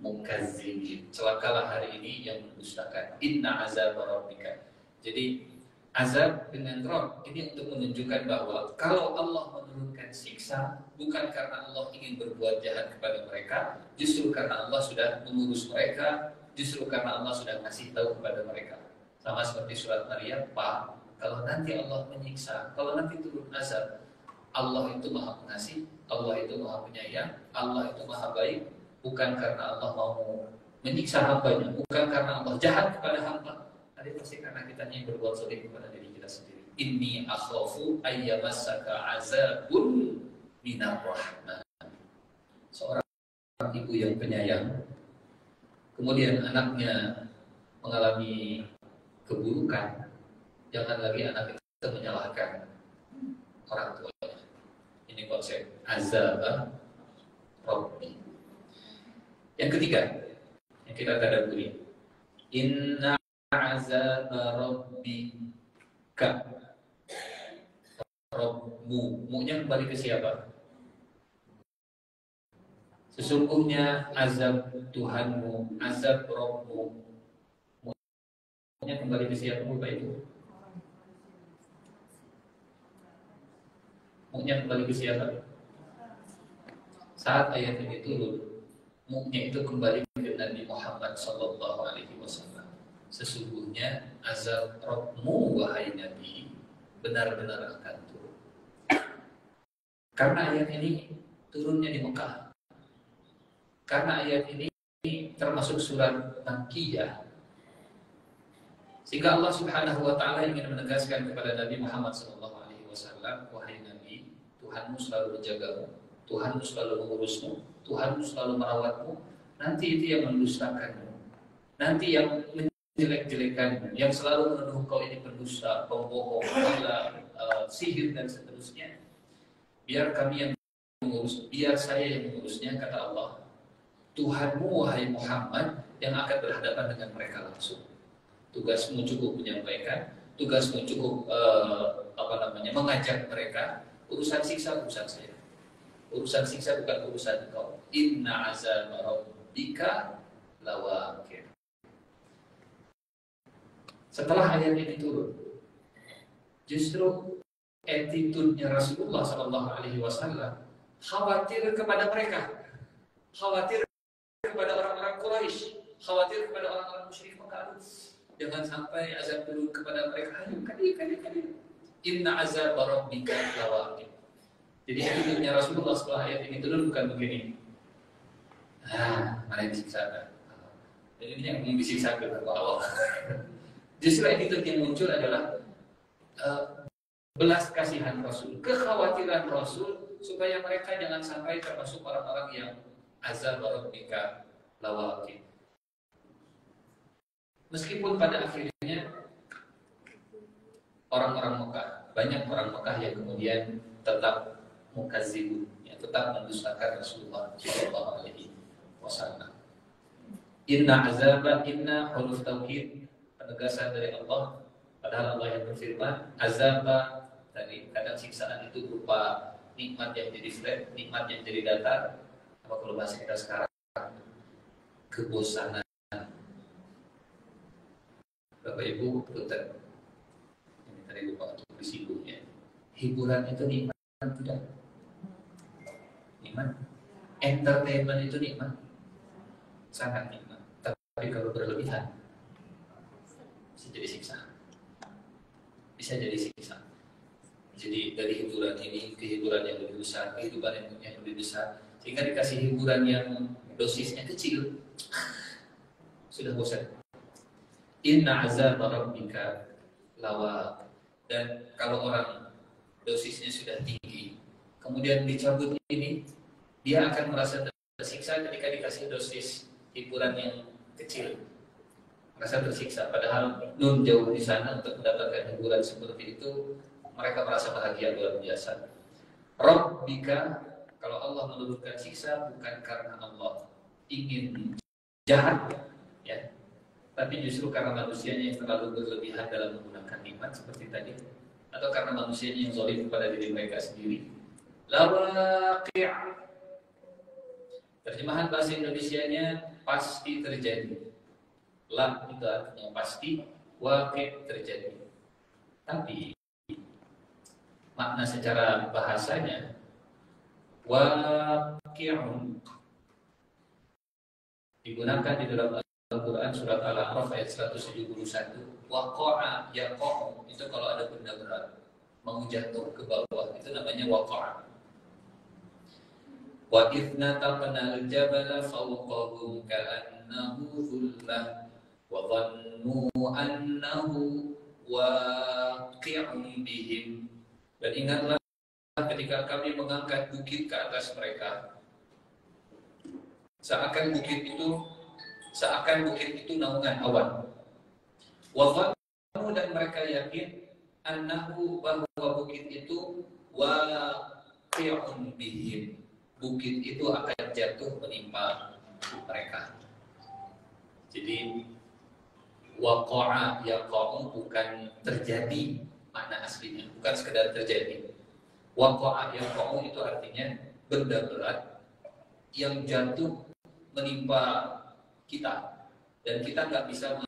mukazzibin. Celakalah hari ini yang mendustakan. Inna azab rabbika. Jadi azab dengan Rabb ini untuk menunjukkan bahwa kalau Allah menurunkan siksa bukan karena Allah ingin berbuat jahat kepada mereka, justru karena Allah sudah mengurus mereka, justru karena Allah sudah kasih tahu kepada mereka. Sama seperti surat Maryam, Pak, kalau nanti Allah menyiksa, kalau nanti turun azab, Allah itu maha pengasih, Allah itu maha penyayang, Allah itu maha baik, bukan karena Allah mau menyiksa hambanya bukan karena Allah jahat kepada hamba, tapi pasti karena kita yang berbuat zalim kepada diri kita sendiri. Inni akhafu ayyamassaka azabun minar rahman. Seorang ibu yang penyayang, kemudian anaknya mengalami keburukan, jangan lagi anak itu menyalahkan orang tuanya. Ini konsep azab Rabbi. Yang ketiga, yang kita tadabburi, inna azab rabbika. Rabbu, mu-nya kembali ke siapa? Sesungguhnya azab Tuhanmu, azab Rabbu. Mu-nya kembali ke siapa Bapak Ibu? Mu-nya kembali ke siapa? Saat ayat ini turun, mu-nya itu kembali ke Nabi Muhammad sallallahu alaihi wasallam. Sesungguhnya azab Rabbmu wahai Nabi benar-benar akan turun. Karena ayat ini turunnya di Mekah. Karena ayat ini termasuk surat Makkiyah. Sehingga Allah Subhanahu wa taala ingin menegaskan kepada Nabi Muhammad sallallahu alaihi wasallam, wahai Nabi, Tuhanmu selalu menjagamu, Tuhanmu selalu mengurusmu, Tuhanmu selalu merawatmu. Nanti itu yang mendustakanmu, nanti yang menjelek-jelekanmu, yang selalu menuduh kau ini pendusta, pembohong, gila, sihir dan seterusnya. Biar kami yang mengurus, biar saya yang mengurusnya, kata Allah. Tuhanmu wahai Muhammad yang akan berhadapan dengan mereka langsung. Tugasmu cukup menyampaikan, tugasmu cukup mengajak mereka. Urusan siksa urusan saya. Urusan siksa bukan urusan kau. Inna azab rabbika lawaqi'. Setelah ayat ini turun, justru attitude-nya Rasulullah sallallahu alaihi wasallam khawatir kepada mereka. Khawatir kepada orang-orang Quraisy, khawatir kepada orang-orang musyrik Mekah. Jangan sampai azab turun kepada mereka. Kali. Inna azab rabbika lawaqi'. Jadi attitude-nya Rasulullah setelah ayat ini turun bukan begini. Mana yang disiksa? Jadi ini yang disiksa ke Allah. Justru attitude yang muncul adalah belas kasihan Rasul, kekhawatiran Rasul supaya mereka jangan sampai termasuk orang-orang yang azab rabbika lawaqi'. Meskipun pada akhirnya orang-orang Mekah, banyak orang Mekah yang kemudian tetap mukazzibun, yang tetap mendustakan Rasulullah sallallahu alaihi wasallam. Inna azaba, inna huruf taukid, penegasan dari Allah. Padahal Allah yang berfirman, azaba tadi kadang siksaan itu berupa nikmat yang jadi flat, nikmat yang jadi datar. Apa kalau bahasa kita sekarang? Kebosanan. Bapak Ibu, punten. Ini tadi lupa untuk disinggung. Hiburan itu nikmat tidak? Nikmat. Entertainment itu nikmat. Sangat nikmat. Tapi kalau berlebihan bisa jadi siksa. Bisa jadi siksa. Jadi dari hiburan ini ke hiburan yang lebih besar, kehidupan yang lebih besar, sehingga dikasih hiburan yang dosisnya kecil, sudah bosan. Inna azab rabbika lawa. Dan kalau orang dosisnya sudah tinggi, kemudian dicabut ini, dia akan merasa tersiksa ketika dikasih dosis hiburan yang kecil. Merasa tersiksa, padahal nun jauh di sana untuk mendapatkan hiburan seperti itu, mereka merasa bahagia luar biasa. Rabbika, kalau Allah menurunkan siksa bukan karena Allah ingin jahat, ya, tapi justru karena manusianya yang terlalu berlebihan dalam menggunakan nikmat seperti tadi, atau karena manusianya yang zalim kepada diri mereka sendiri. Lawaqi'. Terjemahan bahasa Indonesianya pasti terjadi. La itu artinya pasti, waqi' terjadi. Tapi makna secara bahasanya waqi'un digunakan di dalam Al-Quran surat Al-A'raf ayat 171. Waqa'a yaqa'u, itu kalau ada benda berat mau jatuh ke bawah, itu namanya waqa'a. Wa idh nataqna al-jabala fawqahum ka'annahu annahu dhullah wa dhannu annahu waqi'un bihim. Dan ingatlah ketika kami mengangkat bukit ke atas mereka, seakan bukit itu naungan awan. Wa dhannu, dan mereka yakin, annahu, bahwa bukit itu waqi'un bihim, bukit itu akan jatuh menimpa mereka. Jadi waqa'a, yaqa'u bukan terjadi makna aslinya, bukan sekedar terjadi. Waqa'a yaqa'u itu artinya benda berat yang jatuh menimpa kita dan kita nggak bisa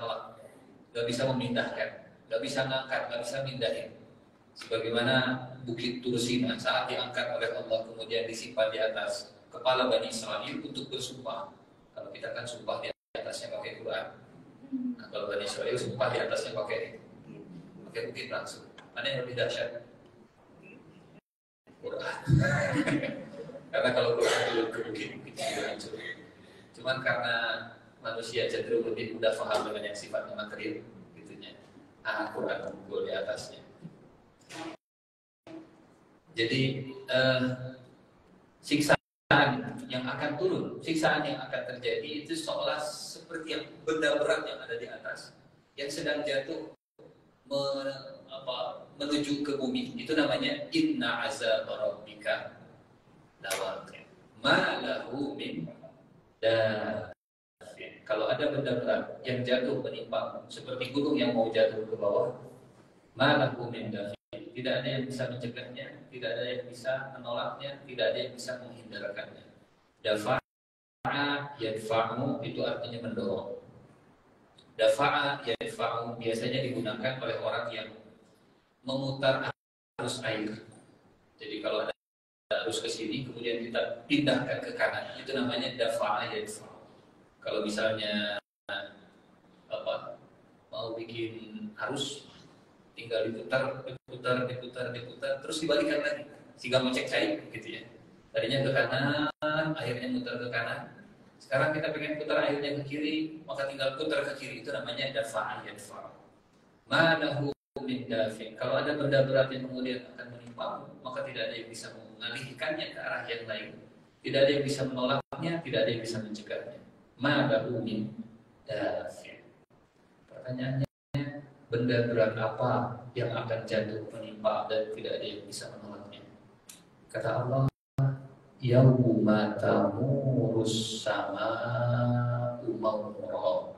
nolak, nggak bisa memindahkan, nggak bisa ngangkat, nggak bisa mindahin. Sebagaimana bukit Tursina saat diangkat oleh Allah kemudian disimpan di atas kepala Bani Israil untuk bersumpah. Kalau kita kan sumpah di atasnya pakai Quran. Nah, kalau Bani Israil sumpah di atasnya pakai bukit langsung. Mana yang lebih dahsyat? Quran. Karena kalau Quran turun ke bukit juga hancur. Cuman karena manusia cenderung lebih mudah paham dengan yang sifatnya material, gitunya. Quran menggol di atasnya. Jadi siksaan yang akan turun, siksaan yang akan terjadi itu seolah seperti yang benda berat yang ada di atas, yang sedang jatuh menuju ke bumi. Itu namanya inna azab rabbika lawaqi' ma lahu min dafi'. Kalau ada benda berat yang jatuh menimpa seperti gunung yang mau jatuh ke bawah, ma lahu min dafi', tidak ada yang bisa mencegahnya, tidak ada yang bisa menolaknya, tidak ada yang bisa menghindarkannya. Dafa'a yadfa'u itu artinya mendorong. Dafa'a yadfa'u biasanya digunakan oleh orang yang memutar arus air. Jadi kalau ada arus ke sini kemudian kita pindahkan ke kanan, itu namanya dafa'a yadfa'u. Kalau misalnya mau bikin arus, tinggal diputar, terus dibalikan lagi sehingga ngecek cair gitu ya. Tadinya ke kanan, akhirnya muter ke kanan. Sekarang kita pengen putar airnya ke kiri, maka tinggal putar ke kiri. Itu namanya dafa'a yadfa'u. Ma lahu min dafi'. Kalau ada benda berat yang kemudian akan menimpa, maka tidak ada yang bisa mengalihkannya ke arah yang lain. Tidak ada yang bisa menolaknya, tidak ada yang bisa mencegahnya. Ma lahu min dafi'. Pertanyaannya, benda berat apa yang akan jatuh menimpa dan tidak ada yang bisa menolaknya? Kata Allah, yauma tamurus sama'u mawra.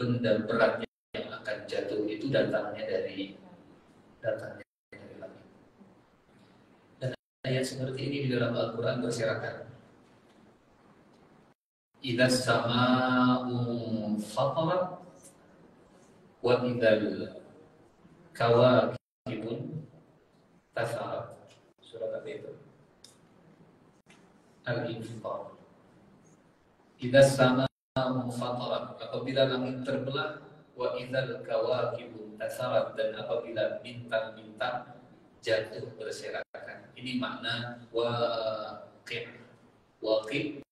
Benda berat yang akan jatuh itu datangnya dari langit. Dan ayat seperti ini di dalam Al-Quran berserakan. Idza sama'u fatarat wa idzal kawakibun tasarat. Surat apa itu? Al-Infitar. Idza sama'u fatarat, apabila langit terbelah, wa idzal kawakibun tasarat, dan apabila bintang-bintang jatuh berserakan. Ini makna waqi'. Waqi',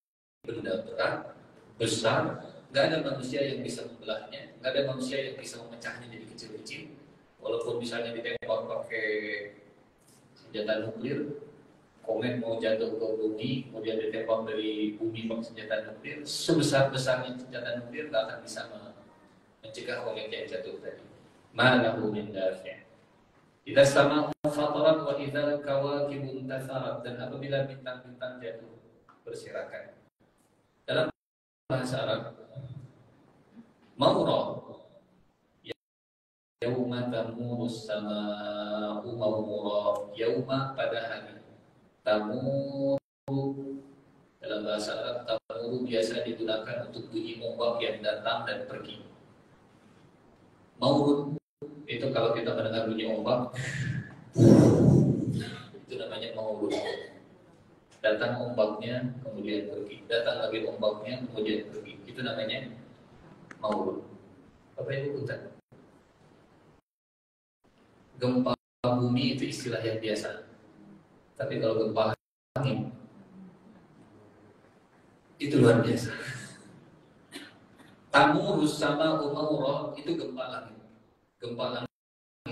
benda berat, besar, nggak ada manusia yang bisa membelahnya, nggak ada manusia yang bisa memecahnya jadi kecil-kecil. Walaupun misalnya ditembak pakai senjata nuklir, komet mau jatuh ke bumi, kemudian ditembak dari bumi pakai senjata nuklir, sebesar-besarnya senjata nuklir nggak akan bisa mencegah komet yang jatuh tadi. Ma lahu min dafi'. Idza sama'u fatarat wa idzal kawakibun tasarat, dan apabila bintang-bintang jatuh berserakan. Dalam bahasa Arab, mawra, yauma tamurus sama'u mawra, yauma pada hari, tamuru dalam bahasa Arab, tamuru biasa digunakan untuk bunyi ombak yang datang dan pergi. Maurud itu kalau kita mendengar bunyi ombak, itu namanya maurud. Datang ombaknya kemudian pergi, datang lagi ombaknya kemudian pergi, itu namanya maurud. Bapak Ibu punten, gempa bumi itu istilah yang biasa. Tapi kalau gempa angin Itu luar biasa. Tamurus sama umurah itu gempa langit. Gempa langit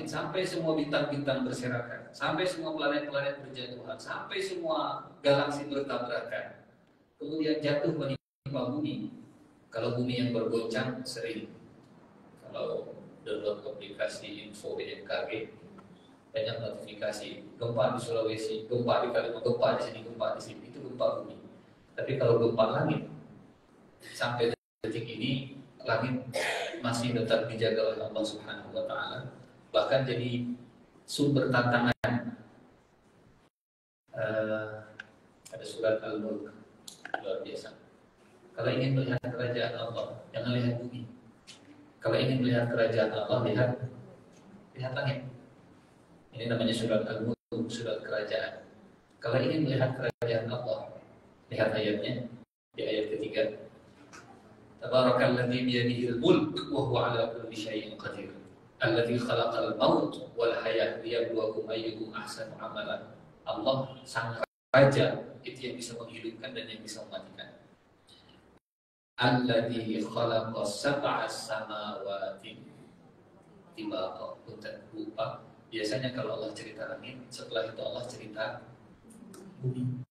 sampai semua bintang-bintang berserakan, sampai semua planet-planet berjatuhan, sampai semua galaksi bertabrakan. Kemudian jatuh menimpa bumi. Kalau bumi yang bergoncang sering. Kalau download aplikasi info BMKG banyak notifikasi gempa di Sulawesi, gempa di Kalimantan, gempa di sini, gempa di sini. Itu gempa bumi. Tapi kalau gempa langit sampai detik ini langit masih tetap dijaga oleh Allah Subhanahu wa taala. Bahkan jadi sumber tantangan. Ada surat Al-Mulk luar biasa. Kalau ingin melihat kerajaan Allah, jangan lihat bumi. Kalau ingin melihat kerajaan Allah, lihat langit. Ini namanya surat Al-Mulk, surat kerajaan. Kalau ingin melihat kerajaan Allah, lihat ayatnya di ayat ketiga. Tabarakalladzi biyadihil mulk wa huwa ala kulli syai'in qadir. Alladzi khalaqal maut wal hayat liyabluwakum ayyukum ahsanu amala. Allah sang raja, itu yang bisa menghidupkan dan yang bisa mematikan. Alladzi khalaqa sab'a samawati tibaqa. Lupa. Biasanya kalau Allah cerita langit, setelah itu Allah cerita bumi.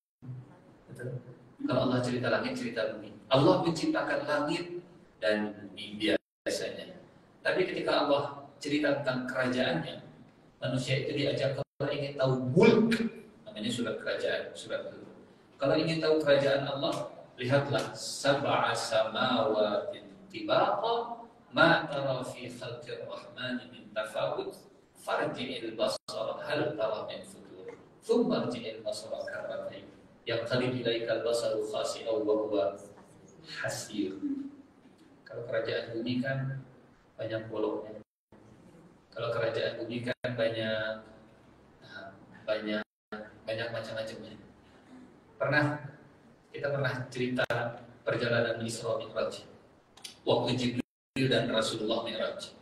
Betul? Kalau Allah cerita langit, cerita bumi. Allah menciptakan langit dan bumi biasanya. Tapi ketika Allah cerita tentang kerajaannya, manusia itu diajak kalau ingin tahu mulk, namanya surat kerajaan, surat itu. Kalau ingin tahu kerajaan Allah, lihatlah sab'a samawatin tibaqa ma tara fi khalqir rahmani min tafawut farji'il basara hal tara min futur thumma rji'il basara karratain yang qalib ilaikal basaru khasi'aw wa huwa hasir. Kalau kerajaan bumi kan banyak bolongnya. Kalau kerajaan bumi kan banyak macam-macamnya. Kita pernah cerita perjalanan Isra Mi'raj. Waktu Jibril dan Rasulullah Mi'raj.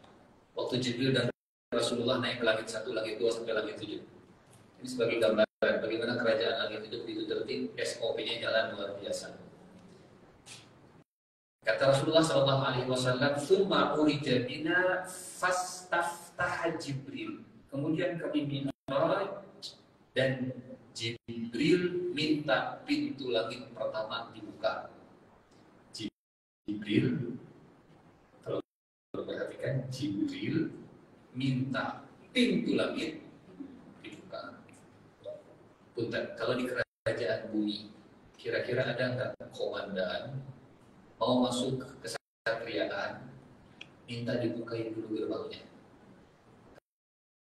Waktu Jibril dan Rasulullah naik ke langit 1, langit 2 sampai langit 7. Ini sebagai gambaran bagaimana kerajaan langit itu begitu tertib, SOP-nya jalan luar biasa. Kata Rasulullah SAW, "Tsumma urija bina fastaftaha Jibril." Kemudian kami Mi'raj dan Jibril minta pintu langit pertama dibuka. Jibril, kalau perhatikan, Jibril minta pintu langit dibuka. Punten, kalau di kerajaan bumi, kira-kira ada nggak komandan mau masuk ke kesatriaan, minta dibukain dulu gerbangnya?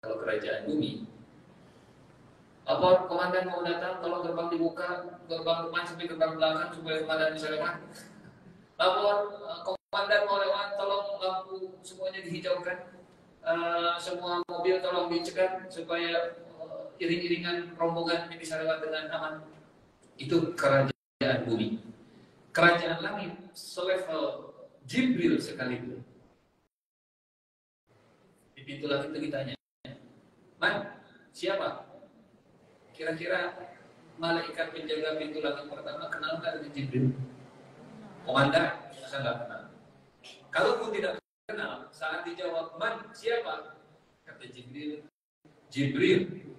Kalau kerajaan bumi, apa komandan mau datang, tolong gerbang dibuka, gerbang depan sampai gerbang belakang supaya komandan bisa lewat. Lapor, komandan mau lewat, tolong lampu semuanya dihijaukan. Semua mobil tolong dicegat supaya iring-iringan rombongan ini bisa lewat dengan aman. Itu kerajaan bumi. Kerajaan langit selevel Jibril sekalipun. Di pintu langit itu ditanya, "Man, siapa? Kira-kira malaikat penjaga pintu langit pertama kenal nggak dengan Jibril?" Komandan, saya nggak kenal. Kalaupun tidak kenal, saat dijawab, "Man, siapa?" Kata Jibril, "Jibril."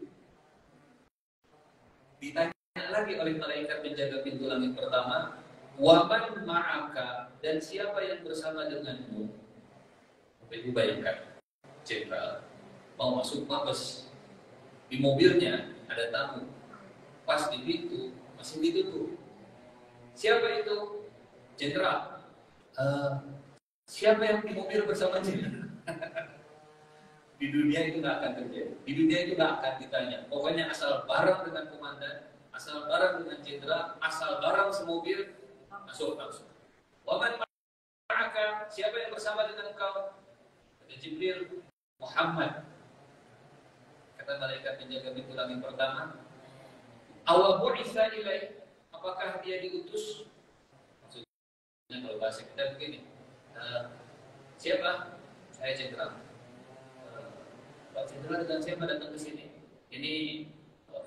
Ditanya lagi oleh malaikat penjaga pintu langit pertama, "Wa man ma'aka?" Dan siapa yang bersama denganmu? Ibu bayangkan, jenderal mau masuk mabes, di mobilnya ada tamu, pas di pintu masih ditutup. Siapa itu? Jenderal. Siapa yang di mobil bersama jenderal? Di dunia itu nggak akan terjadi. Di dunia itu nggak akan ditanya. Pokoknya asal bareng dengan komandan, asal bareng dengan jenderal, asal bareng semobil, masuk langsung. Waman ma'aka, siapa yang bersama dengan engkau? Kata Jibril, Muhammad. Kata malaikat penjaga pintu langit pertama, "Awa bu'itsa ilai?" Apakah dia diutus? Maksudnya kalau bahasa kita begini, siapa? Saya jenderal. Pak jenderal dengan siapa datang ke sini? Ini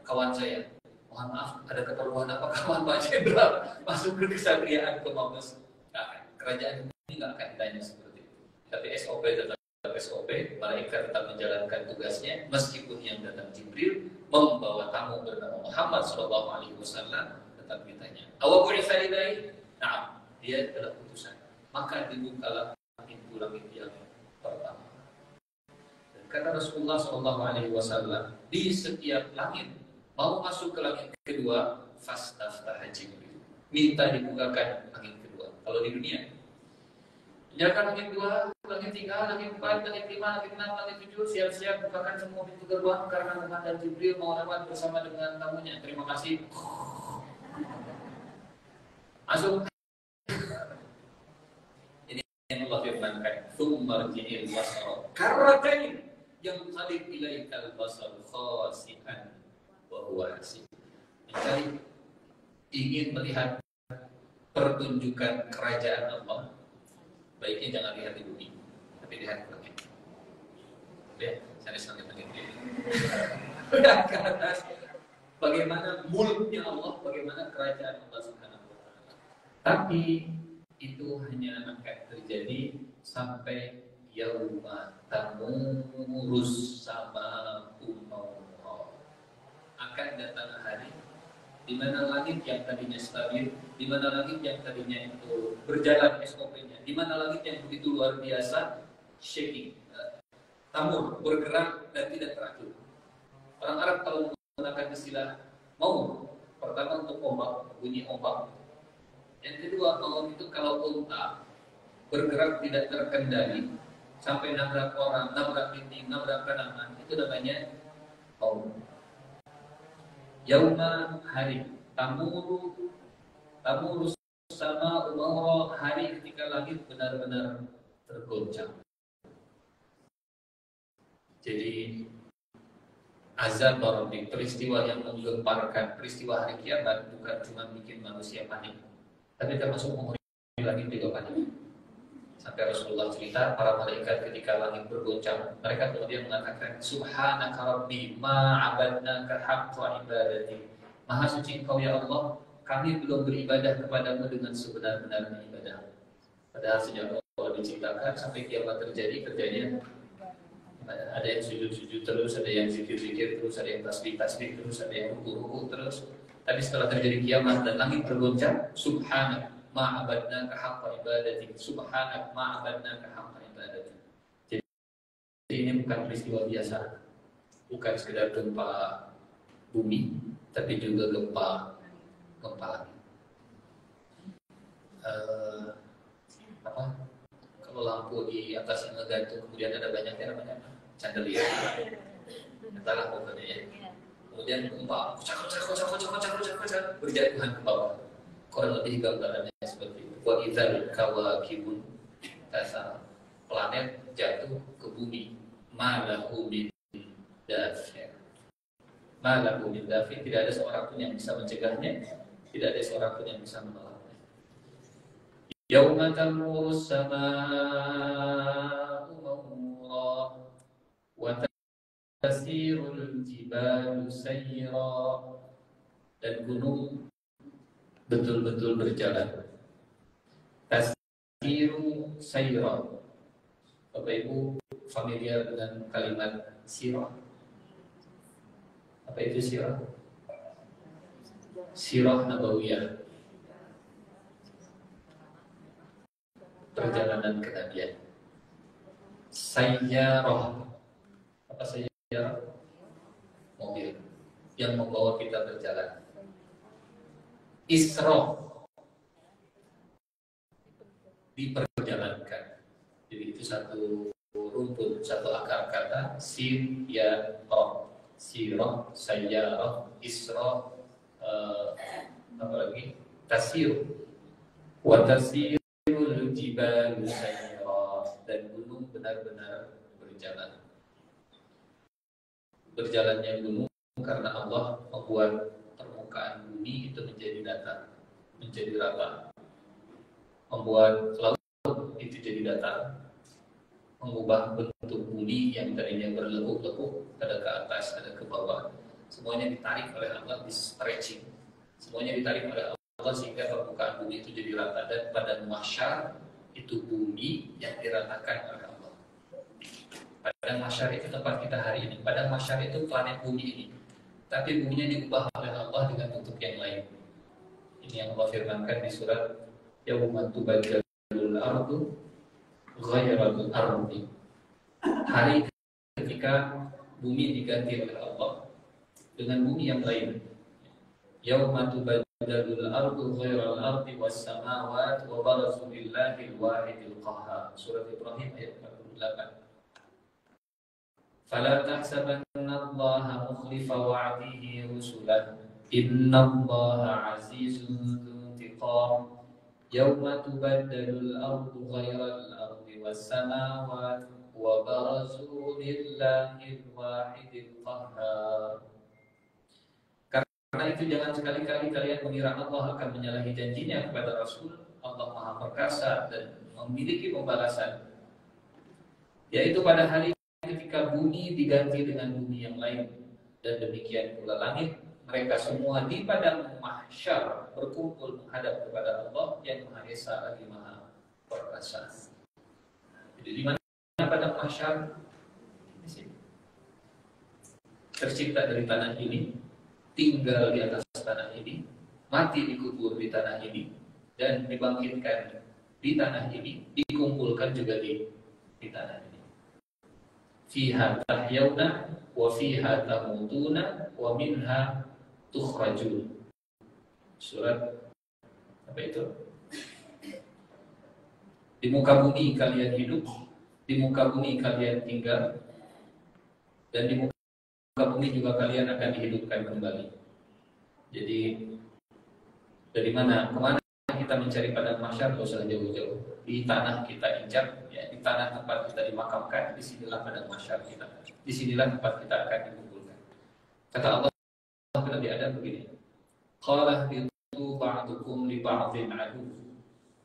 kawan saya. mohon maaf, ada keperluan apa kawan Pak Jenderal masuk ke kesatriaan ke Mabes? Nah, kerajaan ini nggak akan ditanya seperti itu. Tapi SOP tetap SOP, malaikat tetap menjalankan tugasnya, meskipun yang datang Jibril membawa tamu bernama Muhammad SAW, tetap ditanya. Awa bu'itsa ilaihi? Nah, dia adalah utusan. Maka dibukalah pintu-langit yang pertama. Dan kata Rasulullah SAW, di setiap langit mau masuk ke langit kedua, fastaftah Jibril. Minta dibukakan langit kedua. Kalau di dunia, jalan langit 2, langit 3, langit 4, langit 5, langit 6, langit 7, siap-siap bukakan semua pintu gerbang karena Tuhan dan Jibril mau lewat bersama dengan tamunya. Terima kasih. Masuk. Ini yang Allah firmankan, "Tsumma rji'il basara karratain yang qadib ilaikal basar khasi'an wa huwa hasib." Mencari, ingin melihat pertunjukan kerajaan Allah, baiknya jangan lihat di bumi, tapi lihat ke langit. Lihat, saya langit-langit ini. Lihat ke atas, bagaimana mulknya Allah, bagaimana kerajaan Allah Subhanahu wa Ta'ala. Tapi itu hanya akan terjadi sampai yauma tamurus sama ummaullah. Akan datang hari di mana langit yang tadinya stabil, di mana langit yang tadinya itu berjalan SOP-nya, di mana langit yang begitu luar biasa, shaking, tamur, bergerak dan tidak teratur. Orang Arab kalau menggunakan istilah maut, pertama untuk ombak, bunyi ombak. Yang kedua, maut itu kalau unta bergerak tidak terkendali sampai nabrak orang, nabrak dinding, nabrak tanaman, itu namanya maut. Yauma hari tamuru sama umur, hari ketika langit benar-benar tergoncang. Jadi azab rabbik, peristiwa yang menggemparkan, peristiwa hari kiamat bukan cuma bikin manusia panik, tapi termasuk penghuni langit juga panik. Sampai Rasulullah cerita, para malaikat ketika langit bergoncang, mereka kemudian mengatakan, Subhanaka Rabbi ma'abadnaka haqqa ibadati. Maha suci Engkau ya Allah, kami belum beribadah kepadamu dengan sebenar-benarnya ibadah. Padahal sejak Allah diciptakan sampai kiamat terjadi, kerjanya ada yang sujud-sujud terus, ada yang zikir-zikir terus, ada yang tasbih-tasbih terus, ada yang ruku-ruku terus. Tapi setelah terjadi kiamat dan langit bergoncang, Subhanaka ma'abadnaka haqqa ibadati, subhanak ma'abadnaka haqqa ibadati. Jadi ini bukan peristiwa biasa, bukan sekedar gempa bumi, tapi juga gempa langit. Kalau lampu di atas yang ngegantung kemudian ada banyaknya namanya chandelier, entahlah pokoknya ya. Kemudian gempa, kocak, berjatuhan ke bawah. Kurang lebih gambarannya seperti itu. Wa idzal kawakibun tasar, planet jatuh ke bumi, malahu min dafir. Malahu min dafir, tidak ada seorang pun yang bisa mencegahnya, tidak ada seorang pun yang bisa menolaknya. Yauma tamurus samaa'u mawra wa tasirul jibalu sayra, dan gunung betul-betul berjalan. Tasiru sayra. Bapak Ibu familiar dengan kalimat sirah? Apa itu sirah? Sirah Nabawiyah, perjalanan kenabian. Sayyarah. Apa sayyarah? Mobil yang membawa kita berjalan. Isra, diperjalankan. Jadi itu satu rumpun, satu akar kata. Sin, ya, roh. Sirah, sayyarah, isra, apa lagi? Tasir. Wa tasirul jibalu sayyarah, dan gunung benar-benar berjalan. Berjalannya gunung karena Allah membuat permukaan bumi itu menjadi datar, menjadi rata, membuat laut itu jadi datar, mengubah bentuk bumi yang tadinya berlekuk-lekuk, ada ke atas, ada ke bawah, semuanya ditarik oleh Allah, di stretching, semuanya ditarik oleh Allah sehingga permukaan bumi itu jadi rata. Dan pada mahsyar itu bumi yang diratakan oleh Allah. Padang mahsyar itu tempat kita hari ini. Padang mahsyar itu planet bumi ini. Tapi buminya diubah oleh Allah dengan bentuk yang lain. Ini yang Allah firmankan di surat Yauma tubaddalul ardu ghairal ardi. Hari ketika bumi diganti oleh Allah dengan bumi yang lain. Yauma tubaddalul ardu ghairal ardi was samawati wa barazu lillahil wahidil qahhar. Surat Ibrahim ayat 48. فلا تحسبن الله مخلف وعده رسله إن الله عزيز ذو انتقام يوم تبدل الأرض غير الأرض والسماوات وبرزوا لله الواحد القهار. Karena itu jangan sekali-kali kalian mengira Allah akan menyalahi janjinya kepada Rasul. Allah Maha Perkasa dan memiliki pembalasan, yaitu pada hari ketika bumi diganti dengan bumi yang lain, dan demikian pula langit. Mereka semua di padang mahsyar berkumpul menghadap kepada Allah yang Maha Esa lagi Maha Perkasa. Jadi di mana padang mahsyar? Di sini. Tercipta dari tanah ini, tinggal di atas tanah ini, mati dikubur di tanah ini, dan dibangkitkan di tanah ini, dikumpulkan juga di tanah ini. Fiha tahyawna wa fiha tamutuna wa minha tukhrajun. Surat apa itu? Di muka bumi kalian hidup, di muka bumi kalian tinggal, dan di muka bumi juga kalian akan dihidupkan kembali. Jadi dari mana kemana kita mencari padang mahsyar? Tidak usah jauh-jauh. Di tanah kita injak, ya, di tanah tempat kita dimakamkan, disinilah padang mahsyar kita. Disinilah tempat kita akan dikumpulkan. Kata Allah kepada Nabi Adam begini, Qala bitu ba'dukum li ba'din adu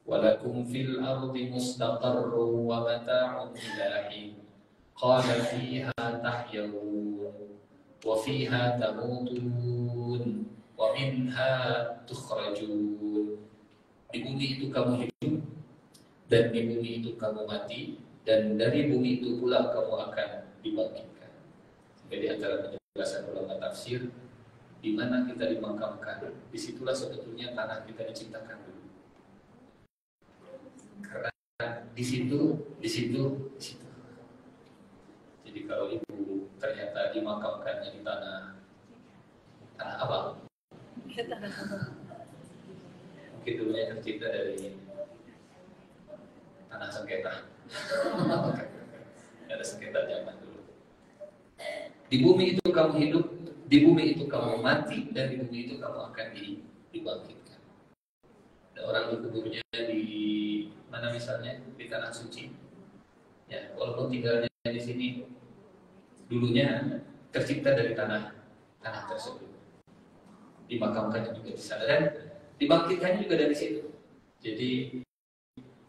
wa lakum fil ardi mustaqarrun wa mata'un ila hin. Qala fiha tahyawun wa fiha tamutun wa minha tukhrajun. Di bumi itu kamu hidup, dan di bumi itu kamu mati, dan dari bumi itu pula kamu akan dibangkitkan. Jadi antara penjelasan ulama tafsir, di mana kita dimakamkan, disitulah sebetulnya tanah kita diciptakan dulu. Karena di situ. Jadi kalau ibu ternyata dimakamkannya di tanah apa? Mungkin dulunya tercipta dari tanah sengketa. Ada sengketa zaman dulu. Di bumi itu kamu hidup, di bumi itu kamu mati, dan di bumi itu kamu akan dibangkitkan. Ada orang dikuburnya di mana misalnya di tanah suci. Ya, walaupun tinggalnya di sini, dulunya tercipta dari tanah tersebut. Dimakamkan juga di sana dan dibangkitkannya juga dari situ. Jadi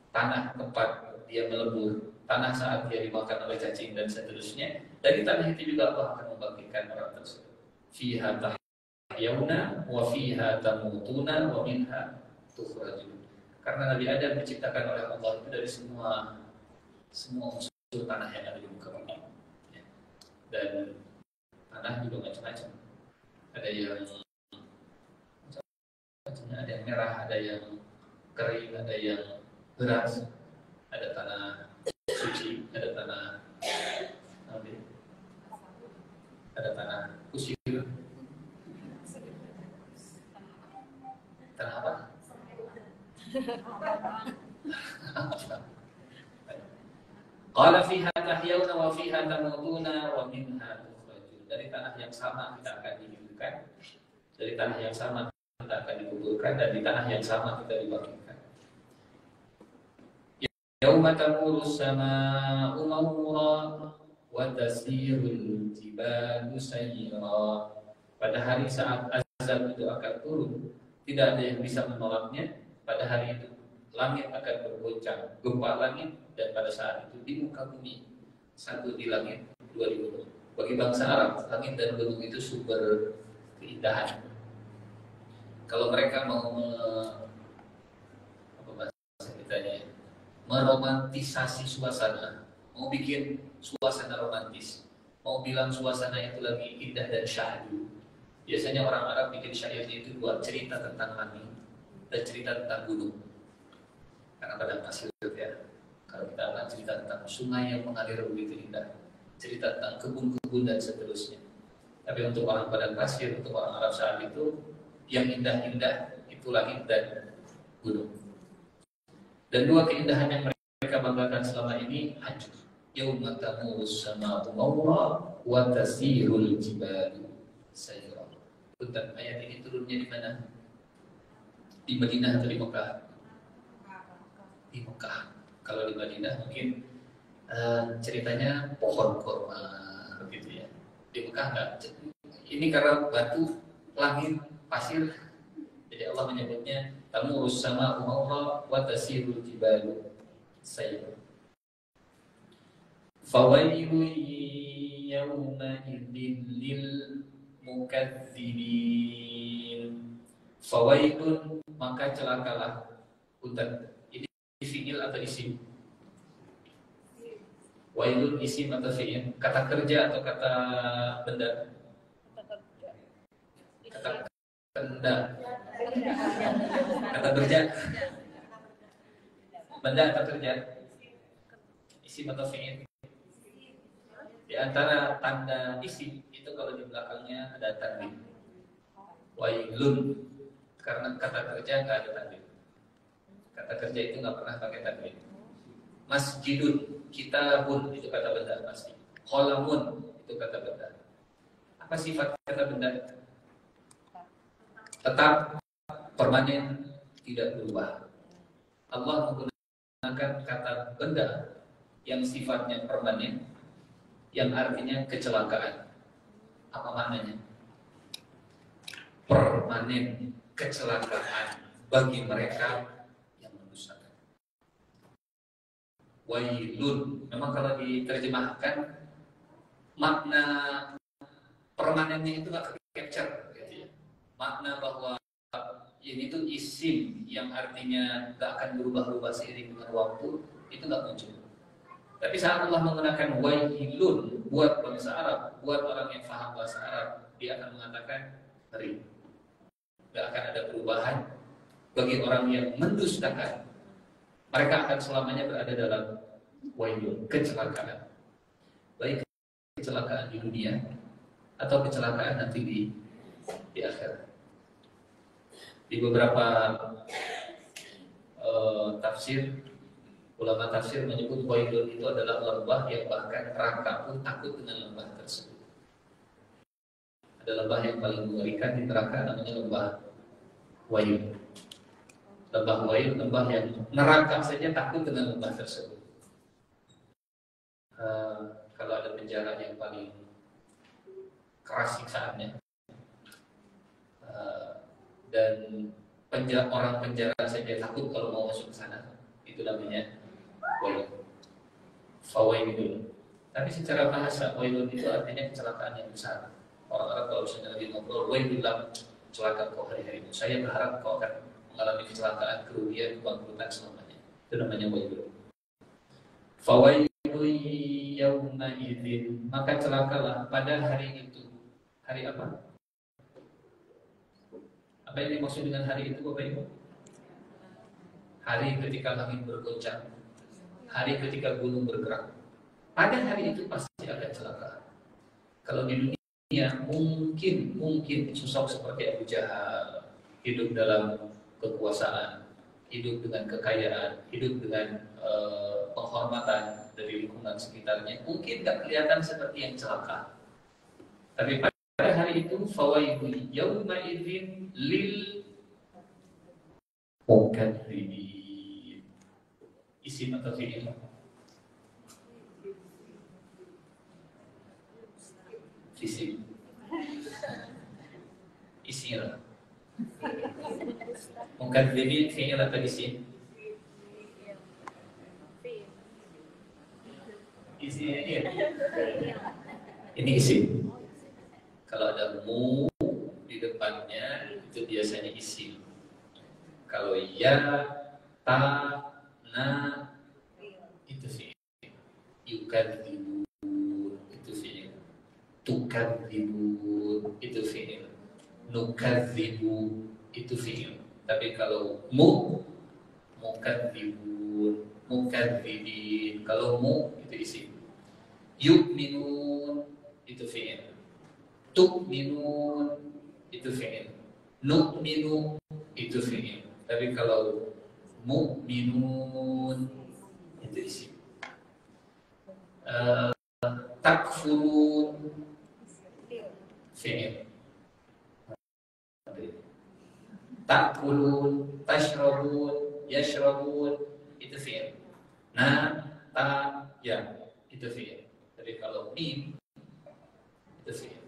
tanah tempat dia melebur, tanah saat dia dimakan oleh cacing dan seterusnya, dari tanah itu juga Allah akan membangkitkan orang tersebut. Fiha tahyawna wa fiha tamutuna wa minha tukhrajun. Karena Nabi Adam diciptakan oleh Allah itu dari semua unsur tanah yang ada di muka bumi. Dan tanah juga macam-macam. Ada yang merah, ada yang kering, ada yang beras, ada tanah suci, ada tanah kusir, tanah apa? Qala fiha tahyawna wa fiha tamutuna wa minha tukhrajun. Dari tanah yang sama kita akan dihidupkan, dari tanah yang sama kita akan dikuburkan, dan di tanah yang sama kita dibangkitkan. Yauma tamuru as-samaa'u mawra wa tasirul jibalu sayra. Pada hari saat azab itu akan turun, tidak ada yang bisa menolaknya. Pada hari itu langit akan bergoncang, gempa langit, dan pada saat itu di muka bumi, satu di langit, dua di bumi. Bagi bangsa Arab, langit dan gunung itu sumber keindahan. Kalau mereka mau apa bahasa kitanya, meromantisasi suasana, mau bikin suasana romantis, mau bilang suasana itu lagi indah dan syahdu, biasanya orang Arab bikin syairnya itu buat cerita tentang langit dan cerita tentang gunung. Karena padang pasir ya. Kalau kita akan cerita tentang sungai yang mengalir begitu indah, cerita tentang kebun-kebun dan seterusnya. Tapi untuk orang padang pasir, untuk orang Arab saat itu, yang indah-indah itu langit dan gunung. Dan dua keindahan yang mereka banggakan selama ini hancur. Yauma tamurus sama'u mawra wa tasirul jibalu sayra. Bentar, ayat ini turunnya di mana? Di Madinah atau di Mekah? Di Mekah. Kalau di Madinah mungkin ceritanya pohon kurma begitu ya. Di Mekah enggak. Ini karena batu, langit, pasir. Jadi Allah menyebutnya tamurus sama'u mawra wa tasirul jibalu sayra. Fawailun yawma idzin lil mukadzibin. Fawailun, maka celakalah. Punten, ini fi'il atau isim? Wailun isim atau fi'il? Kata kerja atau kata benda? Kata benda. Kata kerja. Benda atau kerja? Isim atau fi'il? Di antara tanda isim itu kalau di belakangnya ada tanwin. Wailun, karena kata kerja nggak ada tanwin. Kata kerja itu nggak pernah pakai tanwin. Masjidun, kitabun itu kata benda pasti. Qalamun itu kata benda. Apa sifat kata benda? Tetap, permanen, tidak berubah. Allah menggunakan kata benda yang sifatnya permanen, yang artinya kecelakaan. Apa maknanya? Permanen, kecelakaan bagi mereka yang mendustakan. Wailun, memang kalau diterjemahkan makna permanennya itu nggak capture, gitu ya. Makna bahwa ini tuh isim yang artinya nggak akan berubah-ubah seiring dengan waktu, itu nggak muncul. Tapi saat Allah menggunakan wailun buat bangsa Arab, buat orang yang paham bahasa Arab, dia akan mengatakan ngeri. Gak akan ada perubahan bagi orang yang mendustakan. Mereka akan selamanya berada dalam wailun, kecelakaan. Baik kecelakaan di dunia atau kecelakaan nanti di akhirat. Di beberapa tafsir, ulama tafsir menyebut wailun itu adalah lembah yang bahkan neraka pun takut dengan lembah tersebut. Ada lembah yang paling mengerikan di neraka, namanya lembah Wail. Lembah Wail, lembah yang neraka saja takut dengan lembah tersebut. Kalau ada penjara yang paling keras siksaannya, dan orang penjara saja takut kalau mau masuk ke sana, itu namanya wail. Fawailun. Tapi secara bahasa wailun itu artinya kecelakaan yang besar. Orang Arab kalau misalnya lagi ngobrol, wailullah, celaka kau hari-hari ini. Saya berharap kau akan mengalami kecelakaan, kerugian, kebangkrutan selamanya. Itu namanya wailun. Fawailun yauma idzin, maka celakalah pada hari itu. Hari apa? Apa yang dimaksud dengan hari itu, Bapak Ibu? Hari ketika langit bergoncang, hari ketika gunung bergerak. Pada hari itu pasti ada celaka. Kalau di dunia mungkin sosok seperti Abu Jahal hidup dalam kekuasaan, hidup dengan kekayaan, hidup dengan penghormatan dari lingkungan sekitarnya, mungkin tak kelihatan seperti yang celaka. Tapi pada hari itu fawailun yauma idzin lil mukadzibin. Isim atau fi'il? Isim. Isim. Mukadzibin fi'il atau isim? Isim. Ini isim. Kalau ada mu di depannya itu biasanya isim. Kalau ya, ta, na itu fi'il. Yukadzibun itu fi'il. Tukadzibun itu fi'il. Nukadzibu itu fi'il. Tapi kalau mukadzibun, mukadzibin, kalau mu itu isim. Yu'minun itu fi'il. Tu'minun itu fi'il. Nu'minu itu fi'il. Tapi kalau mu'minun itu isim. Takfurun fi'il. Takulun, tashrabun, yashrabun itu fi'il. Na, ta, ya itu fi'il. Tapi kalau mim itu fi'il.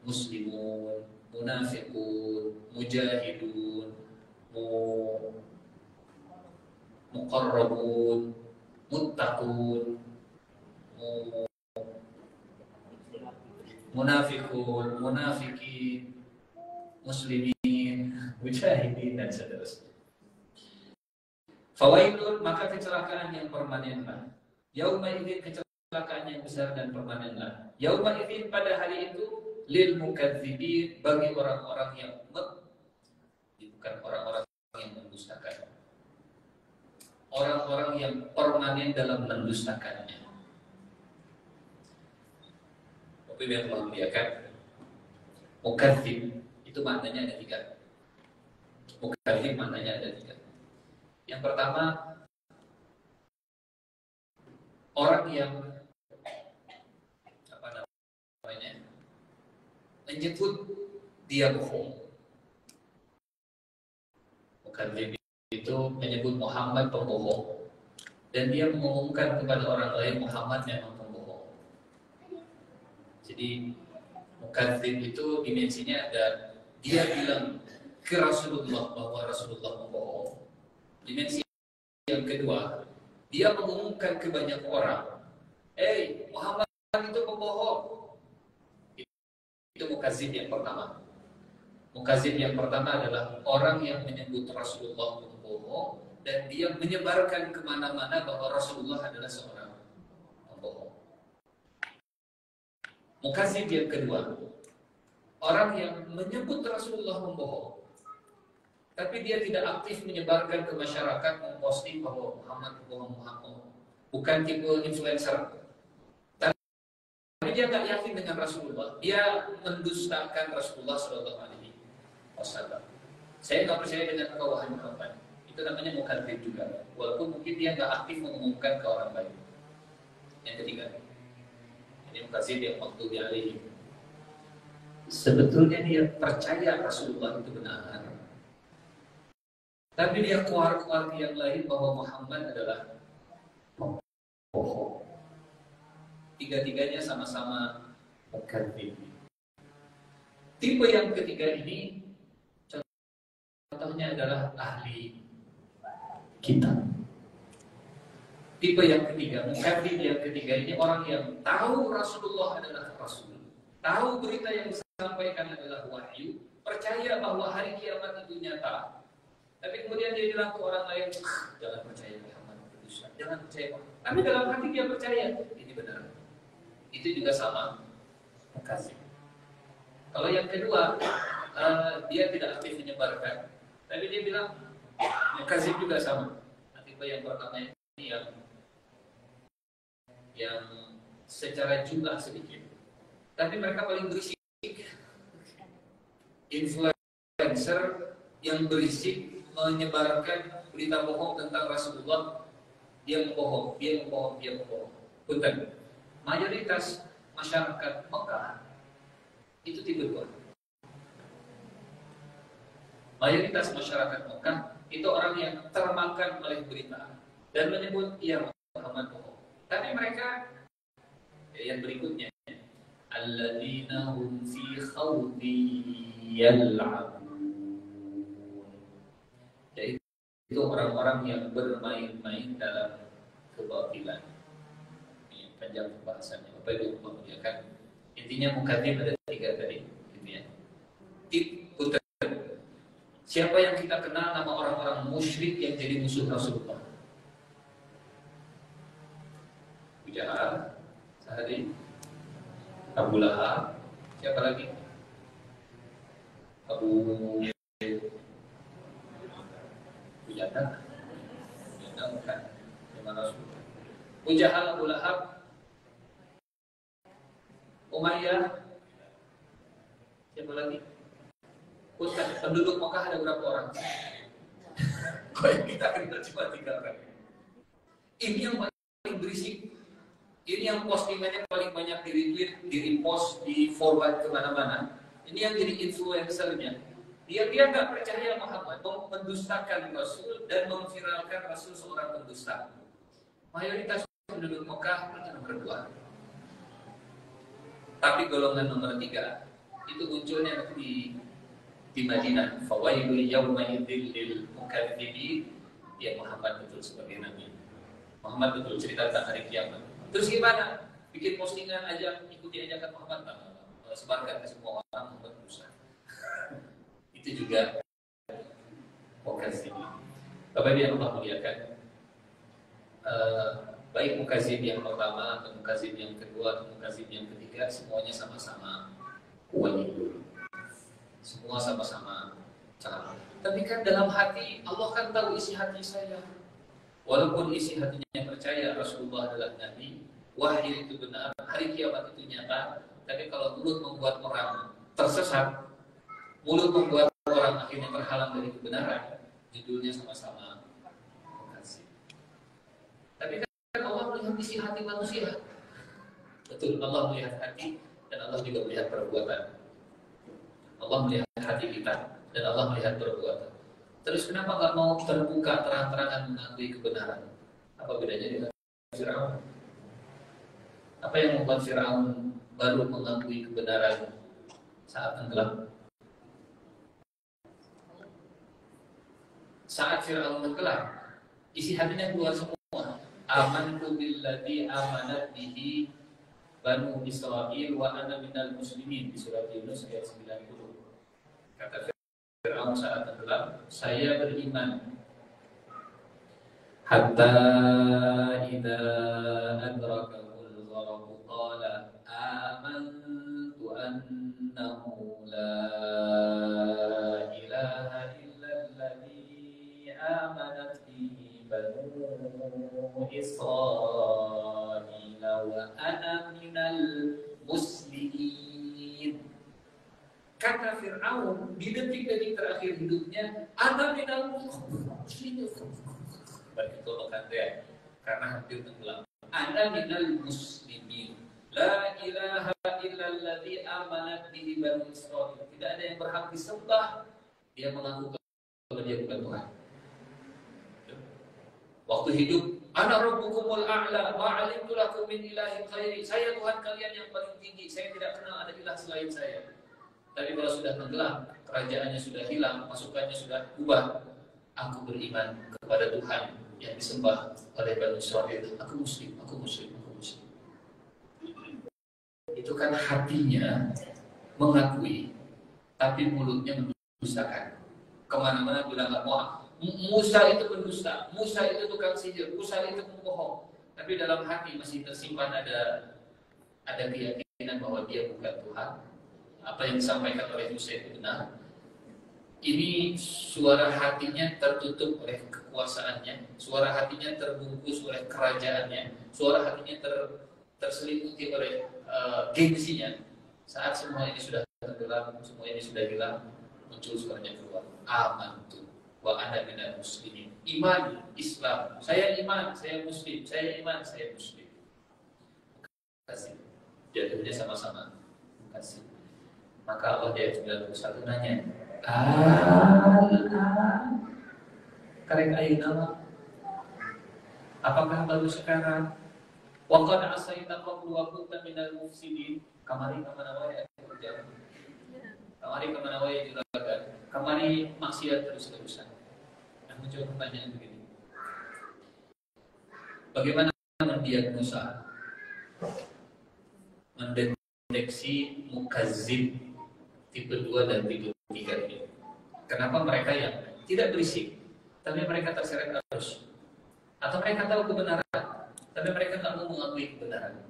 Muslimun, munafiqun, mujahidun, muqarrabun, muttaqun, munafiqun, munafiqin, muslimin, mujahidin dan seterusnya. Fawailun, maka kecelakaan yang permanenlah. Yauma idzin, kecelakaan yang besar dan permanenlah. Yauma idzin, pada hari itu, lil mukadzibin, bagi orang-orang yang bukan orang-orang yang mendustakan. Orang-orang yang permanen dalam mendustakannya. Tapi yang Allah muliakan, mukadzib itu maknanya ada 3. Mukadzib maknanya ada 3. Yang pertama, orang yang menyebut dia bohong. Mukadzib itu menyebut Muhammad pembohong, dan dia mengumumkan kepada orang lain Muhammad memang pembohong. Jadi mukadzib itu dimensinya ada, dia bilang ke Rasulullah bahwa Rasulullah pembohong. Dimensi yang kedua, dia mengumumkan ke banyak orang, Muhammad itu pembohong. Itu mukadzib yang pertama. Mukadzib yang pertama adalah orang yang menyebut Rasulullah pembohong dan dia menyebarkan kemana-mana bahwa Rasulullah adalah seorang pembohong. Mukadzib yang kedua, orang yang menyebut Rasulullah pembohong, tapi dia tidak aktif menyebarkan ke masyarakat, memposting bahwa Muhammad pembohong, bukan tipe influencer. Tapi dia nggak yakin dengan Rasulullah, dia mendustakan Rasulullah Shallallahu Alaihi Wasallam. Saya nggak percaya dengan kewahayan Muhammad. Itu namanya mukadzib juga, walaupun mungkin dia nggak aktif mengumumkan ke orang lain. Yang ketiga, ini mukadzib yang maghdubi alaihim. Sebetulnya dia percaya Rasulullah itu benar, tapi dia keluar-keluar yang lain bahwa Muhammad adalah bohong. Tiga-tiganya sama-sama mukadzib. Tipe yang ketiga ini contohnya adalah ahli kitab. Tipe yang ketiga, mukadzib yang ketiga ini orang yang tahu Rasulullah adalah Rasul, tahu berita yang disampaikan adalah wahyu, percaya bahwa hari kiamat itu nyata. Tapi kemudian dia bilang ke orang lain, jangan percaya Muhammad, jangan percaya. Tapi dalam hati dia percaya, ini benar. Itu juga sama mukadzib. Kalau yang kedua, dia tidak aktif menyebarkan, tapi dia bilang mukadzib juga sama. Tipe yang pertama ini yang secara jumlah sedikit, tapi mereka paling berisik. Influencer yang berisik menyebarkan berita bohong tentang Rasulullah, dia membohong. Punten. Mayoritas masyarakat Mekah itu tipe 2. Mayoritas masyarakat Mekah itu orang yang termakan oleh berita dan menyebut ia Muhammad bohong. Tapi mereka yang berikutnya, alladzina hum fi khawdi yal'abun. Itu orang-orang yang bermain-main dalam kebatilan. Ini panjang pembahasannya. Bapak Ibu memuliakan Intinya mukadzib ada 3 tadi, gitu ya. Putar. Siapa yang kita kenal nama orang-orang musyrik yang jadi musuh Rasulullah? Abu Jahal, Sahari, Abu Lahab, siapa lagi? Abu Jahal, bukan, zaman Rasulullah. Abu Jahal, Abu Lahab, Umayyah, siapa lagi? Penduduk Mekah ada berapa orang? Kok yang kita kenal cuma 3 orang. Ini yang paling berisik. Ini yang postingannya paling banyak di-retweet, di-repost, di-forward kemana-mana. Ini yang jadi influencernya. Dia nggak percaya Muhammad, mendustakan Rasul dan memviralkan Rasul seorang pendusta. Mayoritas penduduk Mekah itu nomor 2. Tapi golongan nomor 3 itu munculnya di Madinah. Fawailul yawma idzil lil mukadzibin. Ya Muhammad betul sebagai nabi. Muhammad betul cerita tentang hari kiamat. Terus gimana? Bikin postingan aja, ikuti ajakan Muhammad, sebarkan ke semua orang Muhammad berusaha. Itu juga mukadzib. Bapak yang Allah muliakan, baik mukadzib yang pertama atau mukadzib yang kedua atau mukadzib yang ketiga, semuanya sama-sama wajib. Semua sama-sama salah. Tapi kan dalam hati Allah kan tahu isi hati saya. Walaupun isi hatinya percaya Rasulullah adalah Nabi, wahyu itu benar, hari kiamat itu nyata. Tapi kalau mulut membuat orang tersesat, mulut membuat orang akhirnya terhalang dari kebenaran, judulnya sama-sama mukadzib. Tapi kan Allah melihat isi hati manusia. Betul, Allah melihat hati dan Allah juga melihat perbuatan. Allah melihat hati kita dan Allah melihat perbuatan. Terus kenapa nggak mau terbuka terang-terangan mengakui kebenaran? Apa bedanya dengan Fir'aun? Apa yang membuat Fir'aun baru mengakui kebenaran saat tenggelam? Saat Fir'aun tenggelam, isi hatinya keluar semua. Amantu billadzi amanat bihi Banu Israil wa ana minal muslimin, di surat Yunus ayat 90. Kata Fir'aun saat tenggelam, saya beriman. Hatta idza adrakahul gharq qala amantu annahu la ilaha illalladzi amanat bihi Banu Israil wa ana minal muslimin. Kata Fir'aun di detik-detik terakhir hidupnya, ana minal muslimin. Begitu kan dia, karena hampir tenggelam. Ana minal muslimin. La ilaha illalladzi amanat bihi Banu Israil. Tidak ada yang berhak disembah. Dia mengaku kalau dia bukan Tuhan. Waktu hidup, ana rabbukumul a'la wa 'alimtu lakum min ilahin ghairi. Saya Tuhan kalian yang paling tinggi. Saya tidak kenal ada ilah selain saya. Tapi kalau sudah tenggelam, kerajaannya sudah hilang, pasukannya sudah bubar, aku beriman kepada Tuhan yang disembah oleh Bani Israil. Aku muslim, aku muslim, aku muslim. Itu kan hatinya mengakui, tapi mulutnya mendustakan. Kemana-mana bilang nggak mau. Musa itu pendusta, Musa itu tukang sihir, Musa itu pembohong. Tapi dalam hati masih tersimpan ada keyakinan bahwa dia bukan Tuhan. Apa yang disampaikan oleh Musa itu benar. Ini suara hatinya tertutup oleh kekuasaannya, suara hatinya terbungkus oleh kerajaannya, suara hatinya terselimuti oleh gengsinya. Saat semua ini sudah tenggelam, semua ini sudah hilang, muncul suaranya keluar. Amantu wa ana minal muslimin. Iman, Islam. Saya iman, saya muslim. Saya iman, saya muslim. Kasih. Jatuhnya sama-sama. Kasih. Maka Allah di ayat 91 nanya, karek ayeuna, apakah baru sekarang? Wa qad asaita qablu wa kunta minal mufsidin. Kamari kemana wae kerja. Kamari kemana wae juragan. Kamari maksiat terus-terusan. Nah, muncul pertanyaan begini. Bagaimana mendiagnosa, mendeteksi mukazzib tipe 2 dan tipe 3 ini. Kenapa mereka yang tidak berisik, tapi mereka terseret arus? Atau mereka tahu kebenaran, tapi mereka tak mau mengakui kebenaran.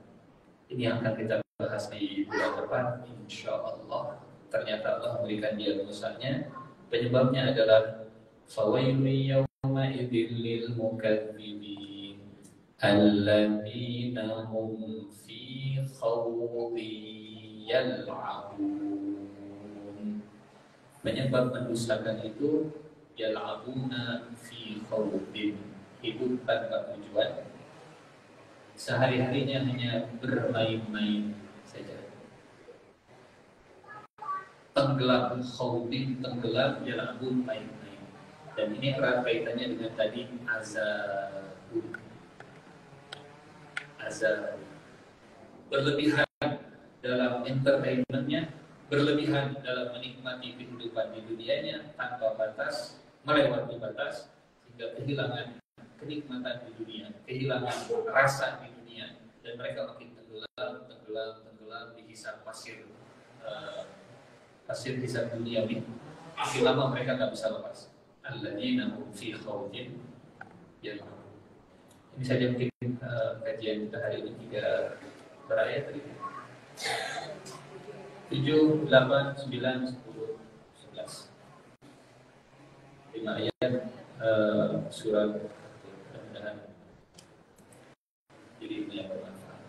Ini yang akan kita bahas di bulan depan, insya Allah. Ternyata Allah memberikan diagnosanya. Penyebabnya adalah fawailun yawma idzil lil mukadzibin alladzina hum fi khawdin yal'abun. Menyebab mendustakan itu yal'abuna fi khawdin, hidup tanpa tujuan, sehari-harinya hanya bermain-main saja. Tenggelam, khawdin, tenggelam, yal'abun, main-main. Dan ini erat kaitannya dengan tadi azab. Berlebihan dalam entertainmentnya, berlebihan dalam menikmati kehidupan di dunianya tanpa batas, melewati batas, sehingga kehilangan kenikmatan di dunia, kehilangan rasa di dunia, dan mereka makin tenggelam dihisap pasir hisap dunia ini. Makin lama mereka tak bisa lepas. Alladzina hum fi khawdin yal'abun. Ini saja mungkin kajian kita hari ini 3 berayat tadi. 7, 8, 9, 10, 11. 5 ayat surat. Mudah-mudahan jadi ini yang bermanfaat.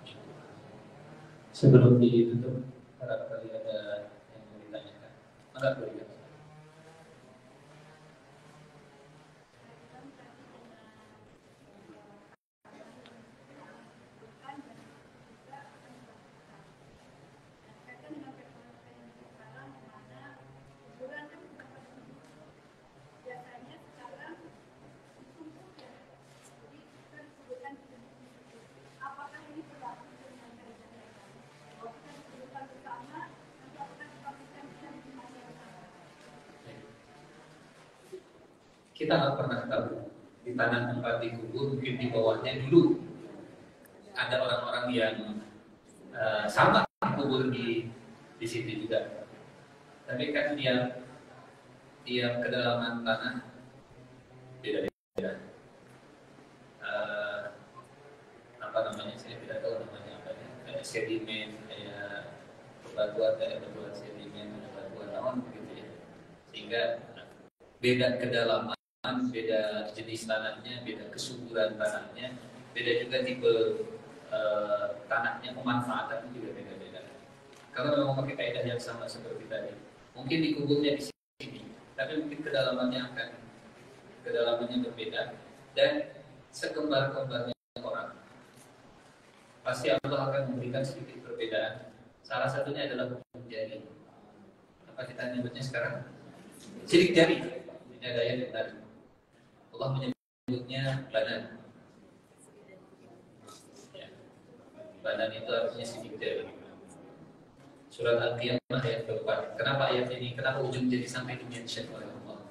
Sebelum ditutup, barangkali ada yang mau ditanyakan. Maka boleh. Kita nggak pernah tahu di tanah tempat dikubur, mungkin di bawahnya dulu ada orang-orang yang sama dikubur di situ juga. Tapi kan tiap kedalaman tanah beda-beda. Apa namanya? Saya tidak tahu namanya apa ya. Kayak sedimen, kayak batuan sedimen, ada batuan lawan begitu ya. Sehingga beda kedalaman, beda jenis tanahnya, beda kesuburan tanahnya, beda juga tipe tanahnya, pemanfaatannya juga beda-beda. Kalau memang pakai kaidah yang sama seperti tadi, mungkin dikuburnya di sini, tapi mungkin kedalamannya berbeda, dan sekembar-kembarnya orang, pasti Allah akan memberikan sedikit perbedaan. Salah satunya adalah hukum jari. Apa kita nyebutnya sekarang? Sidik jari. Ini ada ayat yang tadi. Allah menyebutnya badan. Ya. Badan itu artinya sidik jari. Surat Al-Qiyamah ayat ke-4. Kenapa ayat ini? Kenapa ujung jadi sampai di-mention oleh Allah?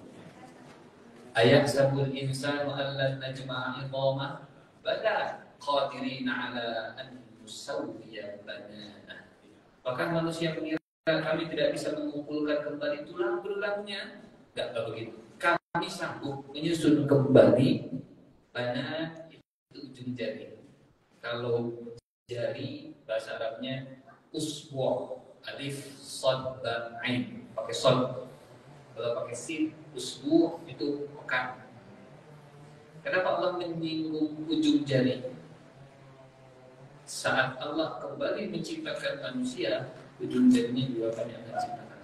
Ayat sabul insanu allan najma'a 'idhamah bala qadirina 'ala an nusawwiya banana. Bahkan manusia mengira kami tidak bisa mengumpulkan kembali tulang belulangnya. Enggak begitu. Kami sanggup menyusun kembali bana, itu ujung jari. Kalau jari bahasa Arabnya usbu', alif, shad dan ain, pakai shad. Kalau pakai sin, usbu' itu pekan. Kenapa Allah menyinggung ujung jari? Saat Allah kembali menciptakan manusia, ujung jarinya juga kami akan ciptakan.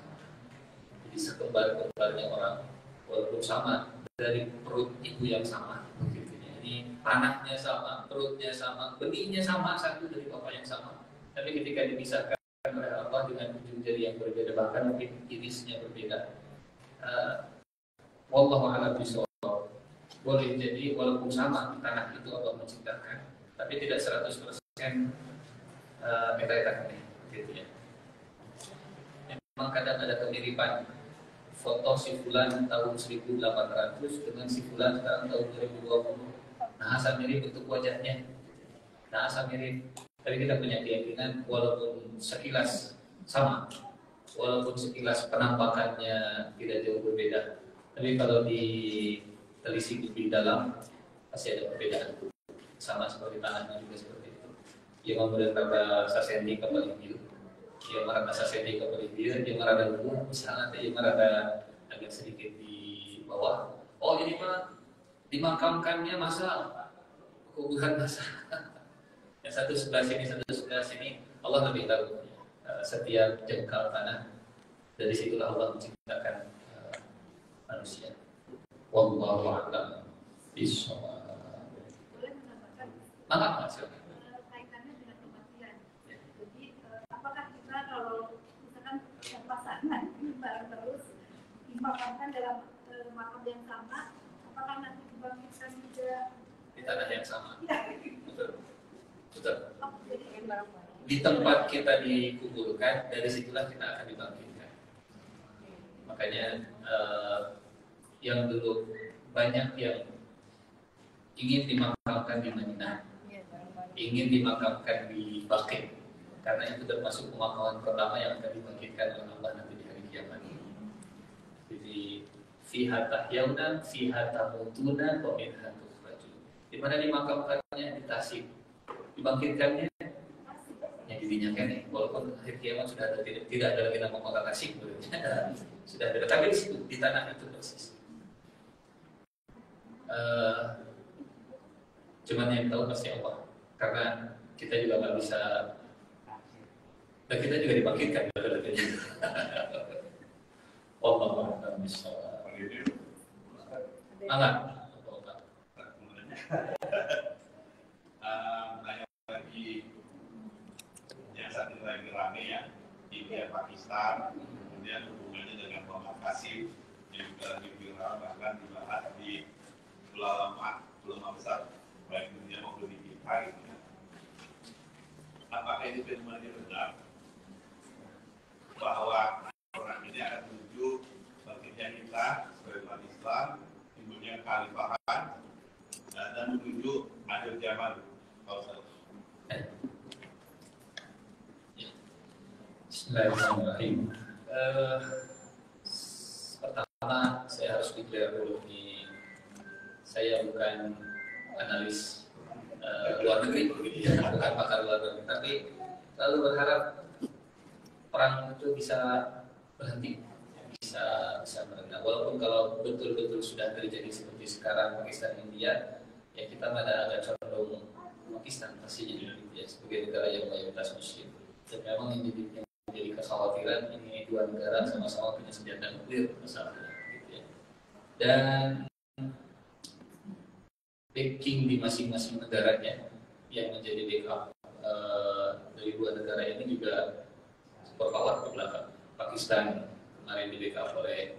Jadi sekembar-kembarnya orang, walaupun sama dari perut ibu yang sama, ini tanahnya sama, perutnya sama, benihnya sama, satu dari bapak yang sama. Tapi ketika dipisahkan oleh Allah dengan ujung jari yang berbeda, bahkan mungkin irisnya berbeda. Wallahu a'lam bishawab. Boleh jadi walaupun sama tanah itu Allah menciptakan, tapi tidak 100% eta-eta gitu ya. Memang kadang ada kemiripan. Foto si fulan tahun 1800 dengan si fulan sekarang tahun 2020. Nah, asal mirip bentuk wajahnya. Nah, asal mirip Tapi kita punya keyakinan walaupun sekilas sama, walaupun sekilas penampakannya tidak jauh berbeda, tapi kalau ditelisik lebih dalam pasti ada perbedaan. Sama seperti tanahnya juga seperti itu. Yang kemudian kata sasenti kembali biru, yang merata sasenti kembali biru, yang merata luar, misalnya yang merata agak sedikit di bawah. Oh ini mah dimakamkannya masa kuburan masa. Yang satu sebelah sini, Allah lebih tahu setiap jengkal tanah. Dari situlah Allah menciptakan manusia. Wallahu a'lam bishawab. Maka kaitannya dengan kematian. Jadi apakah kita kalau misalkan pasangan bareng terus dimakamkan dalam makam yang sama, apakah nanti dibangkitkan juga di tanah yang sama? Betul. Betul. Jadi Di tempat kita dikuburkan, dari situlah kita akan dibangkitkan. Makanya yang dulu banyak yang ingin dimakamkan di Madinah, ingin dimakamkan di Baqi, karena itu termasuk pemakaman pertama yang akan dibangkitkan oleh Allah nanti di hari kiamat. Jadi fiha tahyauna, fiha tamutuna, wa minha tukhrajun. Di mana dimakamkannya? Di Tasik. Dibangkitkannya yang dirinya kan nih, walaupun akhir kiamat sudah ada, tidak ada lagi nama kota Tasik, sudah ada, tapi di situ di tanah itu persis. Cuman yang tahu pasti Allah, karena kita juga nggak bisa, dan kita juga dibangkitkan. Allah a'lam bishawab. Banyak lagi yang satu lagi rame ya, India Pakistan, kemudian hubungannya dengan Muhammad Qasim yang juga lagi viral, bahkan dibahas di ulama besar baik dunia maupun di kita gitu ya. Apakah ini fenomena benar bahwa orang ini akan menuju bangkitnya kita sebagai umat Islam, timbulnya kekhalifahan dan menuju akhir zaman? Bismillahirrahmanirrahim. Pertama saya harus declare dulu nih, saya bukan analis luar negeri, bukan pakar luar negeri, tapi lalu berharap perang itu bisa berhenti, bisa mereda. Walaupun kalau betul-betul sudah terjadi seperti sekarang Pakistan India, ya kita mana agak condong Pakistan pastinya gitu ya, sebagai negara yang mayoritas Muslim. Dan memang yang jadi kekhawatiran ini dua negara sama-sama punya senjata nuklir masalahnya gitu ya. Dan backing di masing-masing negaranya yang menjadi backup dari dua negara ini juga superpower di belakang. Pakistan kemarin di backup oleh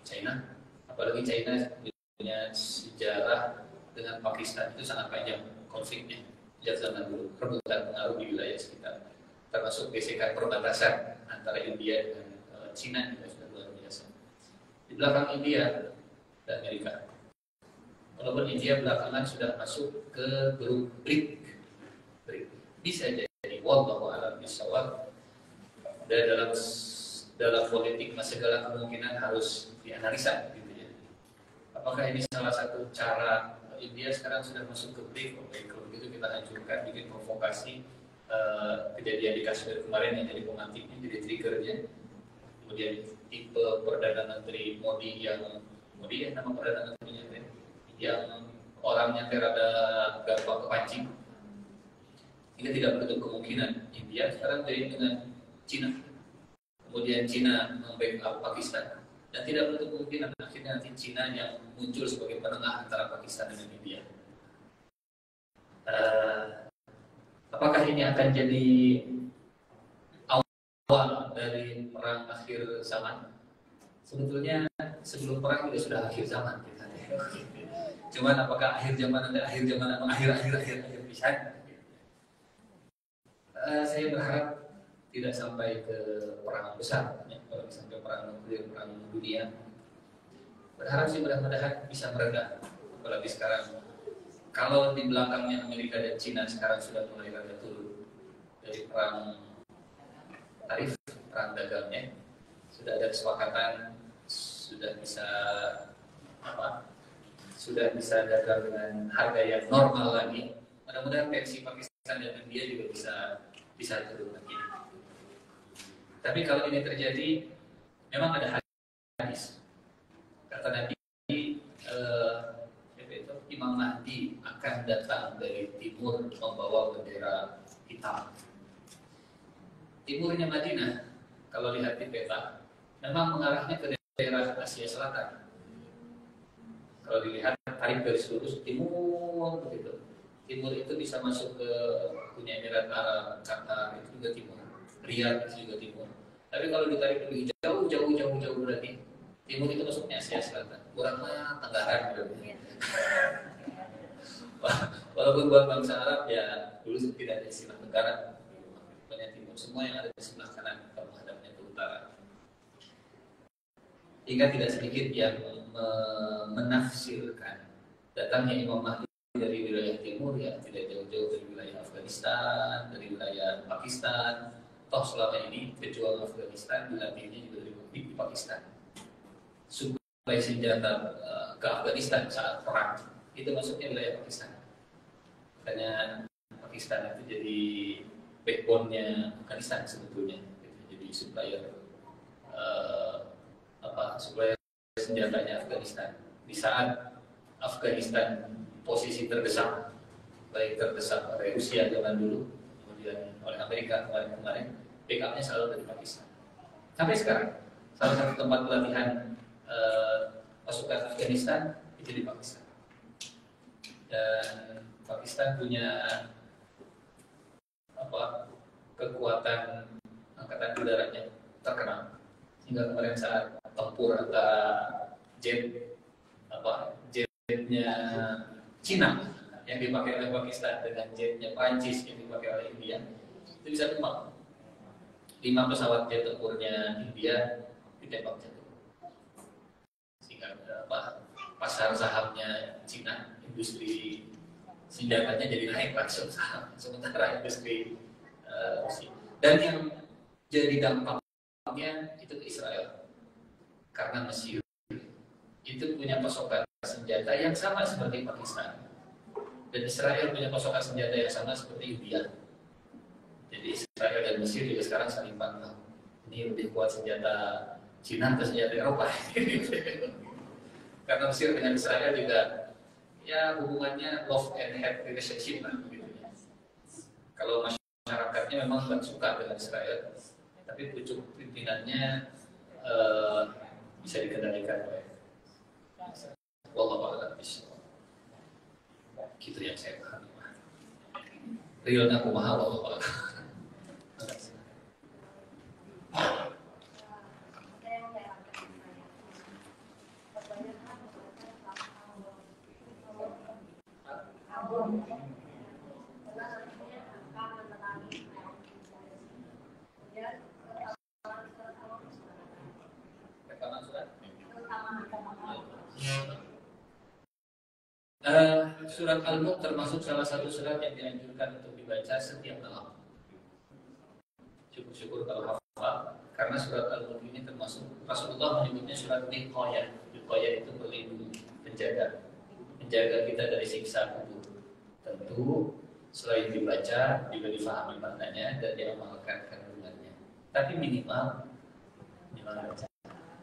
China, apalagi China punya sejarah dengan Pakistan itu sangat panjang konfliknya sejak zaman dulu, rebutan pengaruh di wilayah sekitar, termasuk gesekan perbatasan antara India dengan China juga sudah luar biasa. Di belakang India dan Amerika. Walaupun India belakangan sudah masuk ke grup BRIC, bisa jadi wallahu a'lam bishawab. Dan dalam politik segala kemungkinan harus dianalisa, gitu ya. Apakah ini salah satu cara India sekarang sudah masuk ke BRIC? Oke, kalau begitu kita hancurkan, bikin provokasi. Kejadian di Kashmir kemarin yang jadi pemantiknya, jadi triggernya. Kemudian tipe Perdana Menteri Modi yang nama Perdana Menterinya yang orangnya terada gampang kepancing. Ini tidak menutup kemungkinan India sekarang jadi dengan Cina, kemudian Cina membackup Pakistan, dan tidak menutup kemungkinan akhirnya nanti Cina yang muncul sebagai penengah antara Pakistan dan India. Apakah ini akan jadi awal dari perang akhir zaman? Sebetulnya sebelum perang juga sudah akhir zaman kita. Cuman apakah akhir zaman akhir bisa? Saya berharap tidak sampai ke perang besar, ya. Kalau sampai perang nuklir, perang dunia, berharap sih mudah-mudahan bisa mereda. Apalagi sekarang, kalau di belakangnya Amerika dan Cina sekarang sudah mulai rada turun, dari perang tarif, perang dagangnya sudah ada kesepakatan, sudah bisa dagang dengan harga yang normal lagi. Mudah-mudahan tensi Pakistan dan India juga bisa turun lagi. Tapi kalau ini terjadi, memang ada hadis kata Nabi, Imam Mahdi akan datang dari timur membawa bendera hitam. Timurnya Madinah, kalau lihat di peta, memang mengarahnya ke daerah Asia Selatan. Kalau dilihat tarik garis lurus timur begitu. Timur itu bisa masuk ke Uni Emirat Arab, Qatar itu juga timur. Riyadh itu juga timur. Tapi kalau ditarik lebih jauh berarti timur itu masuknya Asia Selatan. Kurangnya Tenggaran berarti. Walaupun buat bangsa Arab ya dulu tidak ada istilah Tenggaran, banyak timur. Semua yang ada di sebelah kanan kalau menghadapnya ke utara. Hingga tidak sedikit yang menafsirkan datangnya Imam Mahdi dari wilayah timur ya tidak jauh-jauh dari wilayah Afghanistan, dari wilayah Pakistan. Toh selama ini pejuang Afghanistan dilatihnya juga di Pakistan. Suplai senjata ke Afghanistan saat perang itu masuknya wilayah Pakistan. Makanya Pakistan itu jadi backbone-nya Afghanistan sebetulnya. Jadi supplier supplier senjatanya Afghanistan. Di saat Afghanistan posisi terdesak, baik terdesak oleh Rusia zaman dulu, kemudian oleh Amerika kemarin, backupnya selalu dari Pakistan. Sampai sekarang, salah satu tempat pelatihan pasukan Afghanistan itu di Pakistan. Dan Pakistan punya kekuatan angkatan udaranya terkenal. Hingga kemarin saat tempur antara jetnya Cina yang dipakai oleh Pakistan dengan jetnya Prancis yang dipakai oleh India, itu bisa tumbang. 5 pesawat jet tempurnya India ditembak jatuh. Sehingga pasar sahamnya Cina, industri senjatanya jadi naik langsung saham. Sementara industri Rusia. Dan yang jadi dampaknya itu ke Israel. Karena Mesir itu punya pasokan senjata yang sama seperti Pakistan. Dan Israel punya pasokan senjata yang sama seperti India. Jadi Israel dan Mesir juga sekarang saling pantau. Ini lebih kuat senjata Cina atau senjata Eropa. Karena Mesir dengan Israel juga ya hubungannya love and hate relationship lah gitu ya. Kalau masyarakatnya memang nggak suka dengan Israel, tapi pucuk pimpinannya bisa dikendalikan oleh wallahu a'lam bishawab. Gitu yang saya pahami. Realnya kumaha wallahu a'lam. Surat Al-Mulk termasuk salah satu surat yang dianjurkan untuk dibaca setiap malam. Syukur-syukur kalau hafal, karena surat Al-Mulk ini termasuk Rasulullah menyebutnya surat Wiqayah. Wiqayah itu pelindung, menjaga kita dari siksa kubur. Tentu selain dibaca juga difahami maknanya dan diamalkan kandungannya. Tapi minimal baca.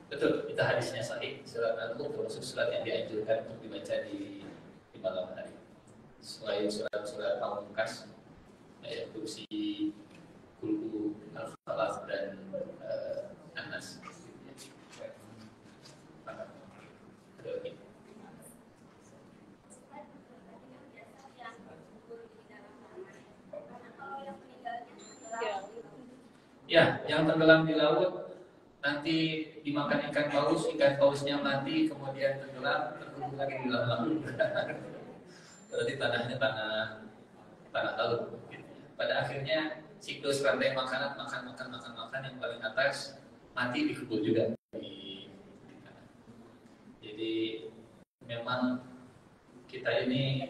Betul, itu hadisnya sahih. Surat Al-Mulk termasuk surat yang dianjurkan untuk dibaca di malam hari. Selain surat-surat Pamungkas, ayat kursi, Kulhu, Al-Falaq dan An-Nas. Ya, yang tenggelam di laut nanti dimakan ikan pausnya mati, kemudian tenggelam, terkubur lagi di dalam laut. Berarti tanahnya tanah laut. Pada akhirnya siklus rantai makanan, makan yang paling atas mati dikubur juga. Jadi memang kita ini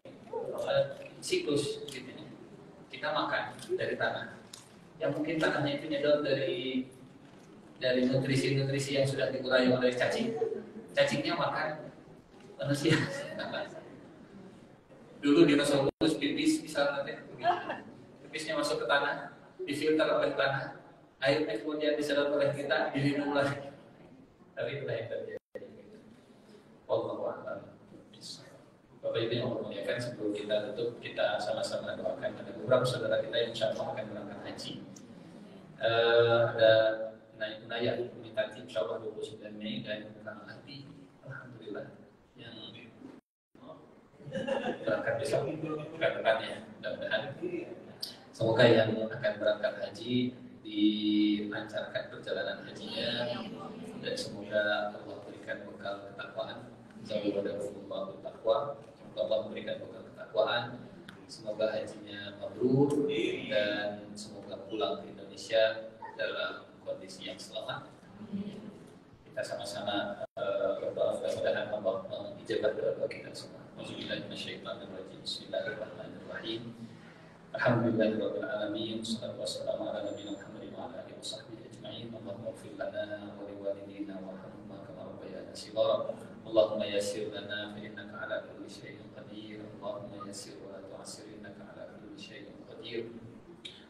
siklus gitu. Kita makan dari tanah, yang mungkin tanahnya itu nyedot dari nutrisi-nutrisi yang sudah dikurangi oleh cacing. Cacingnya makan manusia. Dulu dinosaurus pipis misalnya, pipisnya masuk ke tanah, difilter oleh tanah, airnya kemudian disedot oleh kita, diminum lagi. Tapi itu yang terjadi. Wallahu a'lam. Bapak Ibu yang memuliakan, sebelum kita tutup, kita sama-sama doakan ada beberapa saudara kita yang insya Allah akan berangkat haji. Ada Naya Bumi Tati insya Allah 29 Mei dan Kang Ahdi alhamdulillah yang berangkat besok depannya. Mudah-mudahan semoga yang akan berangkat haji dilancarkan perjalanan hajinya dan semoga Allah berikan bekal ketakwaan. Zawallahu taqwa. Semoga Allah memberikan bekal ketakwaan. Semoga hajinya mabrur dan semoga pulang ke Indonesia dalam kondisi yang selamat. Kita sama-sama berdoa mudah-mudahan Allah mengijabah doa kita semua. Bismillahirrahmanirrahim. Bismillahirrahmanirrahim. Alhamdulillahirabbil alamin. Wassalatu wassalamu ala nabiyina Muhammadin wa ala alihi washabbihi ajma'in. Allahumma ighfir lana wa liwalidina warhamhuma kama rabbayana shighara. Allahumma yassir lana fa innaka ala kulli syai'in qadir. Allahumma yassir wa la tu'assir innaka ala kulli syai'in qadir.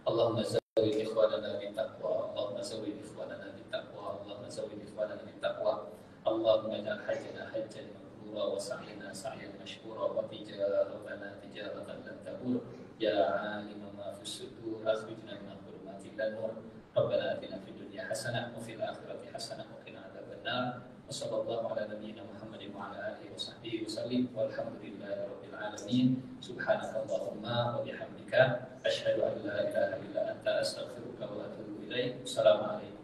Allahumma zawwid ikhwanana bit taqwa. Allahumma zawwid ikhwanana bit taqwa. Allahumma zawwid ikhwanana bit taqwa. Allahumma ij'al hajjana hajjan mabrura wa sa'yana sa'yan mashkura wa tijaratana tijaratan lan tabur. Ya 'alima ma fis sudur akhrijna min dhulumatil nur. Rabbana atina fid dunya hasanah wa fil akhirati hasanah wa qina adzabannar. Wa sallallahu ala nabiyyina Muhammadin wa ala alihi wa sahbihi wasallim. Walhamdulillahi rabbil alamin. Subhanakallahumma wa bihamdika asyhadu an la ilaha illa anta astaghfiruka wa atubu ilaik. Assalamualaikum.